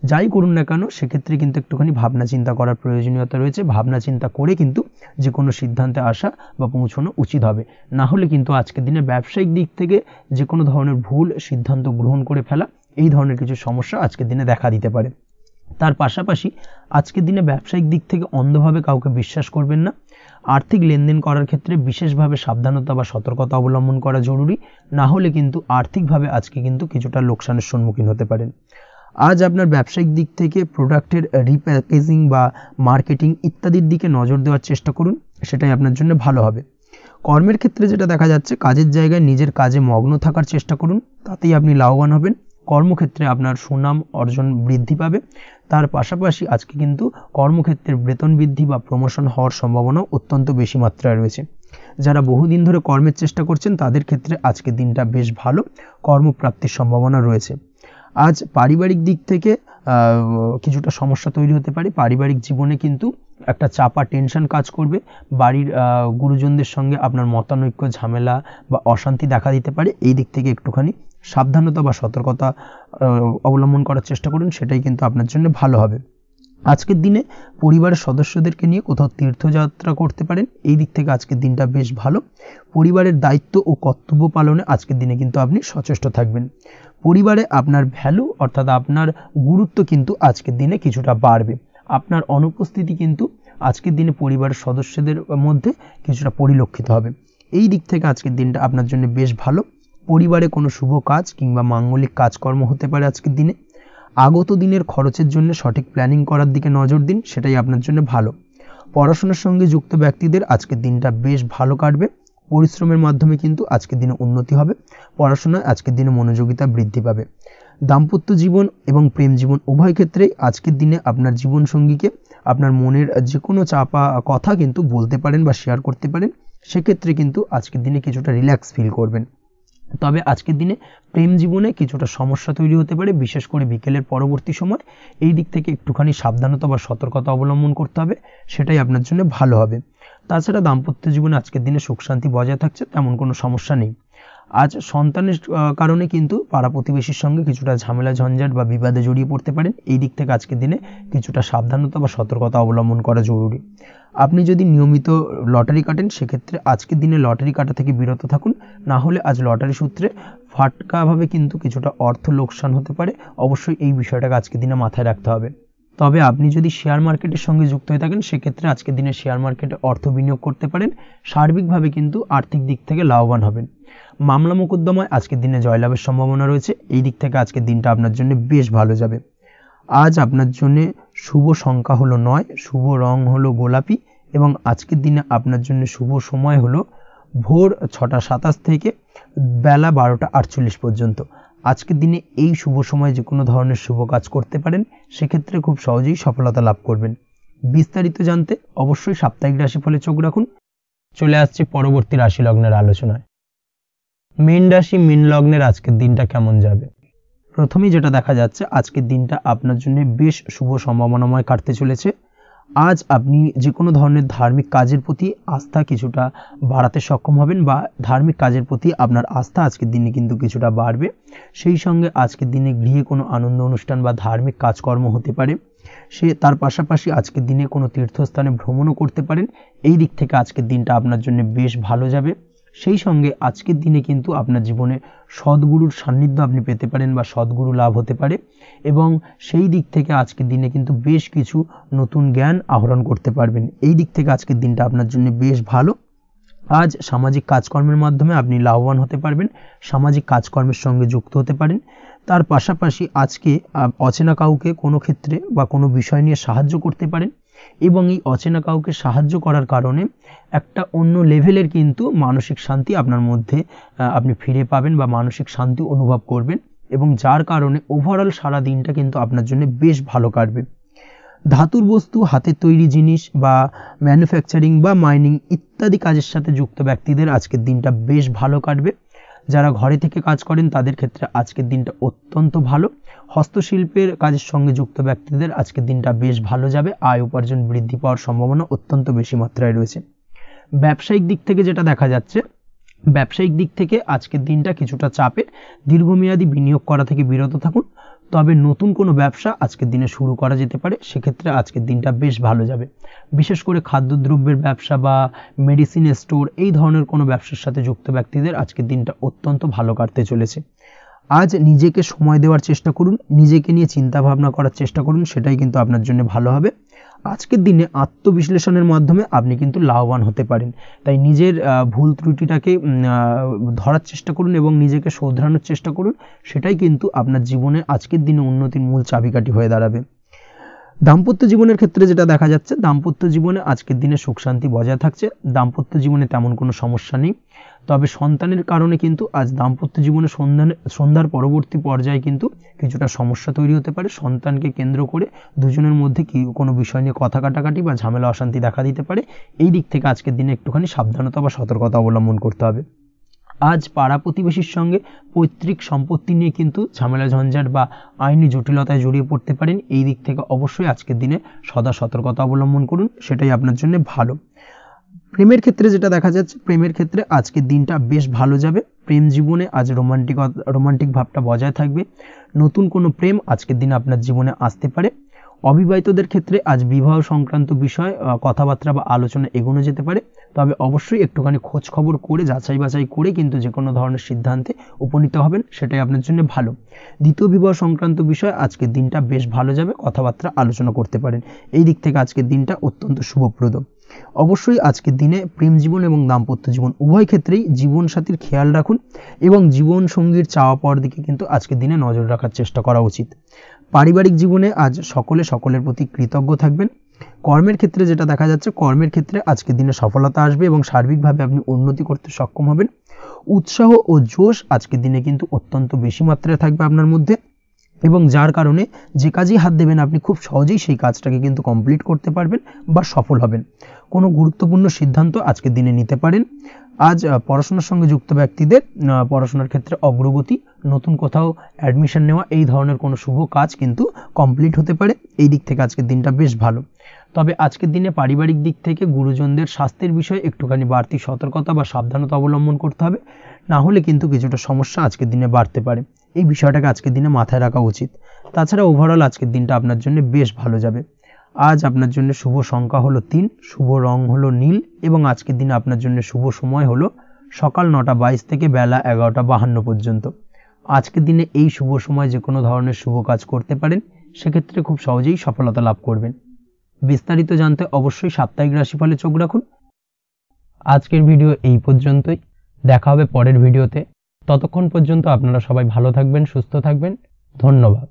যাই করুন না কেন সেক্ষেত্রে কিন্তু একটুখানি ভাবনা চিন্তা করার প্রয়োজনীয়তা রয়েছে। ভাবনা চিন্তা করে কিন্তু যে কোনো সিদ্ধান্তে আসা বা পৌঁছানো উচিত হবে। না হলে কিন্তু আজকের দিনে ব্যবসায়িক দিক থেকে যে কোনো ধরনের ভুল সিদ্ধান্ত গ্রহণ করে ফেলা, এই ধরনের কিছু সমস্যা আজকের দিনে দেখা দিতে পারে। তার পাশাপাশি আজকের দিনে ব্যবসায়িক দিক থেকে অন্ধভাবে কাউকে বিশ্বাস করবেন না। আর্থিক লেনদেন করার ক্ষেত্রে বিশেষভাবে সাবধানতা বা সতর্কতা অবলম্বন করা জরুরি। না হলে কিন্তু আর্থিকভাবে আজকে কিন্তু কিছুটা লোকসানের সম্মুখীন হতে পারেন। আজ আপনার ব্যবসায়িক দিক থেকে প্রোডাক্টের রিপ্যাকেজিং বা মার্কেটিং ইত্যাদির দিকে নজর দেওয়ার চেষ্টা করুন, সেটাই আপনার জন্য ভালো হবে। কর্মের ক্ষেত্রে যেটা দেখা যাচ্ছে, কাজের জায়গায় নিজের কাজে মগ্ন থাকার চেষ্টা করুন, তাতেই আপনি লাভবান হবেন। কর্মক্ষেত্রে আপনার সুনাম অর্জন বৃদ্ধি পাবে। তার পাশাপাশি আজকে কিন্তু কর্মক্ষেত্রে বেতন বৃদ্ধি বা প্রমোশন হওয়ার সম্ভাবনা অত্যন্ত বেশি মাত্রায় রয়েছে। যারা বহুদিন ধরে কর্মের চেষ্টা করছেন তাদের ক্ষেত্রে আজকের দিনটা বেশ ভালো, কর্মপ্রাপ্তির সম্ভাবনা রয়েছে। আজ পারিবারিক দিক থেকে কিছুটা সমস্যা তৈরি হতে পারে। পারিবারিক জীবনে কিন্তু একটা চাপা টেনশন কাজ করবে। বাড়ির গুরুজনদের সঙ্গে আপনার মতানৈক্য, ঝামেলা বা অশান্তি দেখা দিতে পারে। এই দিক থেকে একটুখানি সাবধানতা বা সতর্কতা অবলম্বন করার চেষ্টা করুন, সেটাই কিন্তু আপনার জন্য ভালো হবে। আজকের দিনে পরিবারের সদস্যদেরকে নিয়ে কোথাও তীর্থযাত্রা করতে পারেন। এই দিক থেকে আজকের দিনটা বেশ ভালো। পরিবারের দায়িত্ব ও কর্তব্য পালনে আজকের দিনে কিন্তু আপনি সচেষ্ট থাকবেন। পরিবারে আপনার ভ্যালু অর্থাৎ আপনার গুরুত্ব কিন্তু আজকের দিনে কিছুটা বাড়বে। আপনার অনুপস্থিতি কিন্তু আজকের দিনে পরিবারের সদস্যদের মধ্যে কিছুটা পরিলক্ষিত হবে। এই দিক থেকে আজকের দিনটা আপনার জন্য বেশ ভালো। পরিবারে কোনো শুভ কাজ কিংবা মাঙ্গলিক কাজকর্ম হতে পারে আজকের দিনে। আগত দিনের খরচের জন্য সঠিক প্ল্যানিং করার দিকে নজর দিন, সেটাই আপনার জন্য ভালো। পড়াশোনার সঙ্গে যুক্ত ব্যক্তিদের আজকের দিনটা বেশ ভালো কাটবে। পরিশ্রমের মাধ্যমে কিন্তু আজকের দিনে উন্নতি হবে। পড়াশোনায় আজকের দিনে মনোযোগিতা বৃদ্ধি পাবে। দাম্পত্য জীবন এবং প্রেম জীবন উভয় ক্ষেত্রেই আজকের দিনে আপনার জীবনসঙ্গীকে আপনার মনের যে কোনো চাপা কথা কিন্তু বলতে পারেন বা শেয়ার করতে পারেন। সেক্ষেত্রে কিন্তু আজকের দিনে কিছুটা রিল্যাক্স ফিল করবেন। তবে আজকের দিনে প্রেম জীবনে কিছুটা সমস্যা তৈরি হতে পারে, বিশেষ করে বিকেলের পরবর্তী সময়। এই দিক থেকে একটুখানি সাবধানতা বা সতর্কতা অবলম্বন করতে হবে, সেটাই আপনার জন্য ভালো হবে। তাছাড়া দাম্পত্য জীবনে আজকের দিনে সুখ শান্তি বজায় থাকছে, তেমন কোনো সমস্যা নেই। আজ সন্তানের কারণে কিন্তু পাড়া প্রতিবেশীর সঙ্গে কিছুটা ঝামেলা ঝঞ্ঝাট বা বিবাদে জড়িয়ে পড়তে পারেন। এই দিক থেকে আজকের দিনে কিছুটা সাবধানতা বা সতর্কতা অবলম্বন করা জরুরি। আপনি যদি নিয়মিত লটারি কাটেন, সেক্ষেত্রে আজকের দিনে লটারি কাটা থেকে বিরত থাকুন, না হলে আজ লটারি সূত্রে ফাটকাভাবে কিন্তু কিছুটা অর্থ লোকসান হতে পারে। অবশ্যই এই বিষয়টাকে আজকের দিনে মাথায় রাখতে হবে। তবে আপনি যদি শেয়ার মার্কেটের সঙ্গে যুক্ত হয়ে থাকেন, সেক্ষেত্রে আজকের দিনে শেয়ার মার্কেটে অর্থ বিনিয়োগ করতে পারেন। সার্বিকভাবে কিন্তু আর্থিক দিক থেকে লাভবান হবেন। মামলা মোকদ্দমায় আজকের দিনে জয়লাভের সম্ভাবনা রয়েছে। এই দিক থেকে আজকের দিনটা আপনার জন্য বেশ ভালো যাবে। আজ আপনার জন্য শুভ সংখ্যা হলো 9, শুভ রং হলো গোলাপি, এবং আজকের দিনে আপনার জন্য শুভ সময় হলো ভোর 6টা 27 থেকে বেলা 12টা 48 পর্যন্ত। আজকের দিনে এই শুভ সময় যে কোনো ধরনের শুভ কাজ করতে পারেন, সেক্ষেত্রে খুব সহজেই সফলতা লাভ করবেন। বিস্তারিত জানতে অবশ্যই সাপ্তাহিক রাশিফলে চোখ রাখুন। চলে আসছি পরবর্তী রাশি লগ্নের আলোচনায়। মীন রাশি মীন লগ্নের আজকের দিনটা কেমন যাবে? প্রথমেই যেটা দেখা যাচ্ছে, আজকের দিনটা আপনার জন্য বেশ শুভ সম্ভাবনাময় কাটতে চলেছে। আজ আপনি যে কোনো ধরনের ধার্মিক কাজের প্রতি আস্থা কিছুটা বাড়াতে সক্ষম হবেন, বা ধার্মিক কাজের প্রতি আপনার আস্থা আজকের দিনে কিন্তু কিছুটা বাড়বে। সেই সঙ্গে আজকের দিনে গৃহে কোনো আনন্দ অনুষ্ঠান বা ধার্মিক কাজকর্ম হতে পারে। তার পাশাপাশি আজকের দিনে কোনো তীর্থস্থানে ভ্রমণও করতে পারেন। এই দিক থেকে আজকের দিনটা আপনার জন্য বেশ ভালো যাবে। সেই সঙ্গে আজকের দিনে কিন্তু আপনার জীবনে সদ্গুরুর সান্নিধ্য আপনি পেতে পারেন, বা সদ্গুরু লাভ হতে পারে, এবং সেই দিক থেকে আজকের দিনে কিন্তু বেশ কিছু নতুন জ্ঞান আহরণ করতে পারবেন। এই দিক থেকে আজকের দিনটা আপনার জন্য বেশ ভালো। আজ সামাজিক কাজকর্মের মাধ্যমে আপনি লাভবান হতে পারবেন, সামাজিক কাজকর্মের সঙ্গে যুক্ত হতে পারেন। তার পাশাপাশি আজকে অচেনা কাউকে কোনো ক্ষেত্রে বা কোনো বিষয় নিয়ে সাহায্য করতে পারেন, এবং এই অচেনা কাউকে সাহায্য করার কারণে একটা অন্য লেভেলের কিন্তু মানসিক শান্তি আপনার মধ্যে আপনি ফিরে পাবেন, বা মানসিক শান্তি অনুভব করবেন, এবং যার কারণে ওভারঅল সারা দিনটা কিন্তু আপনার জন্য বেশ ভালো কাটবে। ধাতুর বস্তু, হাতের তৈরি জিনিস বা ম্যানুফ্যাকচারিং বা মাইনিং ইত্যাদি কাজের সাথে যুক্ত ব্যক্তিদের আজকের দিনটা বেশ ভালো কাটবে। যারা ঘরে থেকে কাজ করেন তাদের ক্ষেত্রে আজকের দিনটা অত্যন্ত ভালো। হস্তশিল্পের কাজের সঙ্গে যুক্ত ব্যক্তিদের আজকের দিনটা বেশ ভালো যাবে। আয় উপার্জন বৃদ্ধি পাওয়ার সম্ভাবনা অত্যন্ত বেশি মাত্রায় রয়েছে। ব্যবসায়িক দিক থেকে যেটা দেখা যাচ্ছে, ব্যবসায়িক দিক থেকে আজকের দিনটা কিছুটা চাপের। দীর্ঘমেয়াদী বিনিয়োগ করা থেকে বিরত থাকুন। তবে নতুন কোনো ব্যবসা আজকের দিনে শুরু করা যেতে পারে, সেক্ষেত্রে আজকের দিনটা বেশ ভালো যাবে। বিশেষ করে খাদ্যদ্রব্যের ব্যবসা বা মেডিসিন স্টোর, এই ধরনের কোনো ব্যবসার সাথে যুক্ত ব্যক্তিদের আজকের দিনটা অত্যন্ত ভালো কাটতে চলেছে। আজ নিজেকে সময় দেওয়ার চেষ্টা করুন, নিজেকে নিয়ে চিন্তা ভাবনা করার চেষ্টা করুন, সেটাই কিন্তু আপনার জন্য ভালো হবে। আজকের দিনে আত্মবিশ্লেষণের মাধ্যমে আপনি কিন্তু লাভবান হতে পারেন। তাই নিজের ভুল ত্রুটিটাকে ধরার চেষ্টা করুন এবং নিজেকে শোধরানোর চেষ্টা করুন, সেটাই কিন্তু আপনার জীবনে আজকের দিনে উন্নতির মূল চাবিকাঠি হয়ে দাঁড়াবে। দাম্পত্য জীবনের ক্ষেত্রে যেটা দেখা যাচ্ছে, দাম্পত্য জীবনে আজকের দিনে সুখ শান্তি বজায় থাকছে। দাম্পত্য জীবনে তেমন কোনো সমস্যা নেই। তবে সন্তানের কারণে কিন্তু আজ দাম্পত্য জীবনে সন্ধ্যার পরবর্তী পর্যায়ে কিন্তু কিছুটা সমস্যা তৈরি হতে পারে। সন্তানকে কেন্দ্র করে দুজনের মধ্যে কোনো বিষয় নিয়ে কথা কাটাকাটি বা ঝামেলা অশান্তি দেখা দিতে পারে। এই দিক থেকে আজকের দিনে একটুখানি সাবধানতা বা সতর্কতা অবলম্বন করতে হবে। আজ পাড়া প্রতিবেশীর সঙ্গে পৈতৃক সম্পত্তি নিয়ে কিন্তু ঝামেলা ঝঞ্ঝাট বা আইনি জটিলতায় জড়িয়ে পড়তে পারেন। এই দিক থেকে অবশ্যই আজকের দিনে সদা সতর্কতা অবলম্বন করুন, সেটাই আপনার জন্য ভালো। প্রেমের ক্ষেত্রে যেটা দেখা যাচ্ছে, প্রেমের ক্ষেত্রে আজকের দিনটা বেশ ভালো যাবে। প্রেম জীবনে আজ রোমান্টিক ভাবটা বজায় থাকবে। নতুন কোনো প্রেম আজকের দিনে আপনার জীবনে আসতে পারে। অবিবাহিতদের ক্ষেত্রে আজ বিবাহ সংক্রান্ত বিষয় কথাবার্তা বা আলোচনা এগোনো যেতে পারে। তবে অবশ্যই একটুখানি খোঁজ খবর করে যাচাই বাছাই করে কিন্তু যে কোনো ধরনের সিদ্ধান্তে উপনীত হবেন, সেটাই আপনার জন্য ভালো। দ্বিতীয় বিবাহ সংক্রান্ত বিষয় আজকের দিনটা বেশ ভালো যাবে, কথাবার্তা আলোচনা করতে পারেন। এই দিক থেকে আজকের দিনটা অত্যন্ত শুভপ্রদ। অবশ্যই আজকের দিনে প্রেম জীবন এবং দাম্পত্য জীবন উভয় ক্ষেত্রেই জীবনসাথীর খেয়াল রাখুন, এবং জীবন সঙ্গীর চাওয়া পাওয়ার দিকে কিন্তু আজকের দিনে নজর রাখার চেষ্টা করা উচিত। পারিবারিক জীবনে আজ সকলের প্রতি কৃতজ্ঞ থাকবেন। কর্মের ক্ষেত্রে যেটা দেখা যাচ্ছে, কর্মের ক্ষেত্রে আজকের দিনে সফলতা আসবে এবং সার্বিকভাবে আপনি উন্নতি করতে সক্ষম হবেন। উৎসাহ ও জোশ আজকের দিনে কিন্তু অত্যন্ত বেশি মাত্রায় থাকবে আপনার মধ্যে, এবং যার কারণে যে কাজেই হাত দেবেন আপনি খুব সহজেই সেই কাজটাকে কিন্তু কমপ্লিট করতে পারবেন বা সফল হবেন। কোনো গুরুত্বপূর্ণ সিদ্ধান্ত আজকের দিনে নিতে পারেন। আজ পড়াশোনার সঙ্গে যুক্ত ব্যক্তিদের পড়াশোনার ক্ষেত্রে অগ্রগতি, নতুন কোথাও অ্যাডমিশন নেওয়া, এই ধরনের কোনো শুভ কাজ কিন্তু কমপ্লিট হতে পারে। এই দিক থেকে আজকের দিনটা বেশ ভালো। তবে আজকের দিনে পারিবারিক দিক থেকে গুরুজনদের স্বাস্থ্যের বিষয়ে একটুখানি বাড়তি সতর্কতা বা সাবধানতা অবলম্বন করতে হবে, না হলে কিন্তু কিছুটা সমস্যা আজকের দিনে বাড়তে পারে। এই বিষয়টাকে আজকের দিনে মাথায় রাখা উচিত। তাছাড়া ওভারঅল আজকের দিনটা আপনার জন্য বেশ ভালো যাবে। আজ আপনার জন্য শুভ সংখ্যা হলো 3, শুভ রং হলো নীল এবং আজকের দিনে আপনার জন্য শুভ সময় হলো সকাল 9:22 থেকে বেলা 11:52 পর্যন্ত। আজকের দিনে এই শুভ সময় যে কোনো ধরনের শুভ কাজ করতে পারেন, সেক্ষেত্রে খুব সহজেই সফলতা লাভ করবেন। বিস্তারিত জানতে অবশ্যই সাপ্তাহিক রাশিফলে চোখ রাখুন। আজকের ভিডিও এই পর্যন্তই, দেখা হবে পরের ভিডিওতে। ততক্ষণ পর্যন্ত আপনারা সবাই ভালো থাকবেন, সুস্থ থাকবেন। ধন্যবাদ।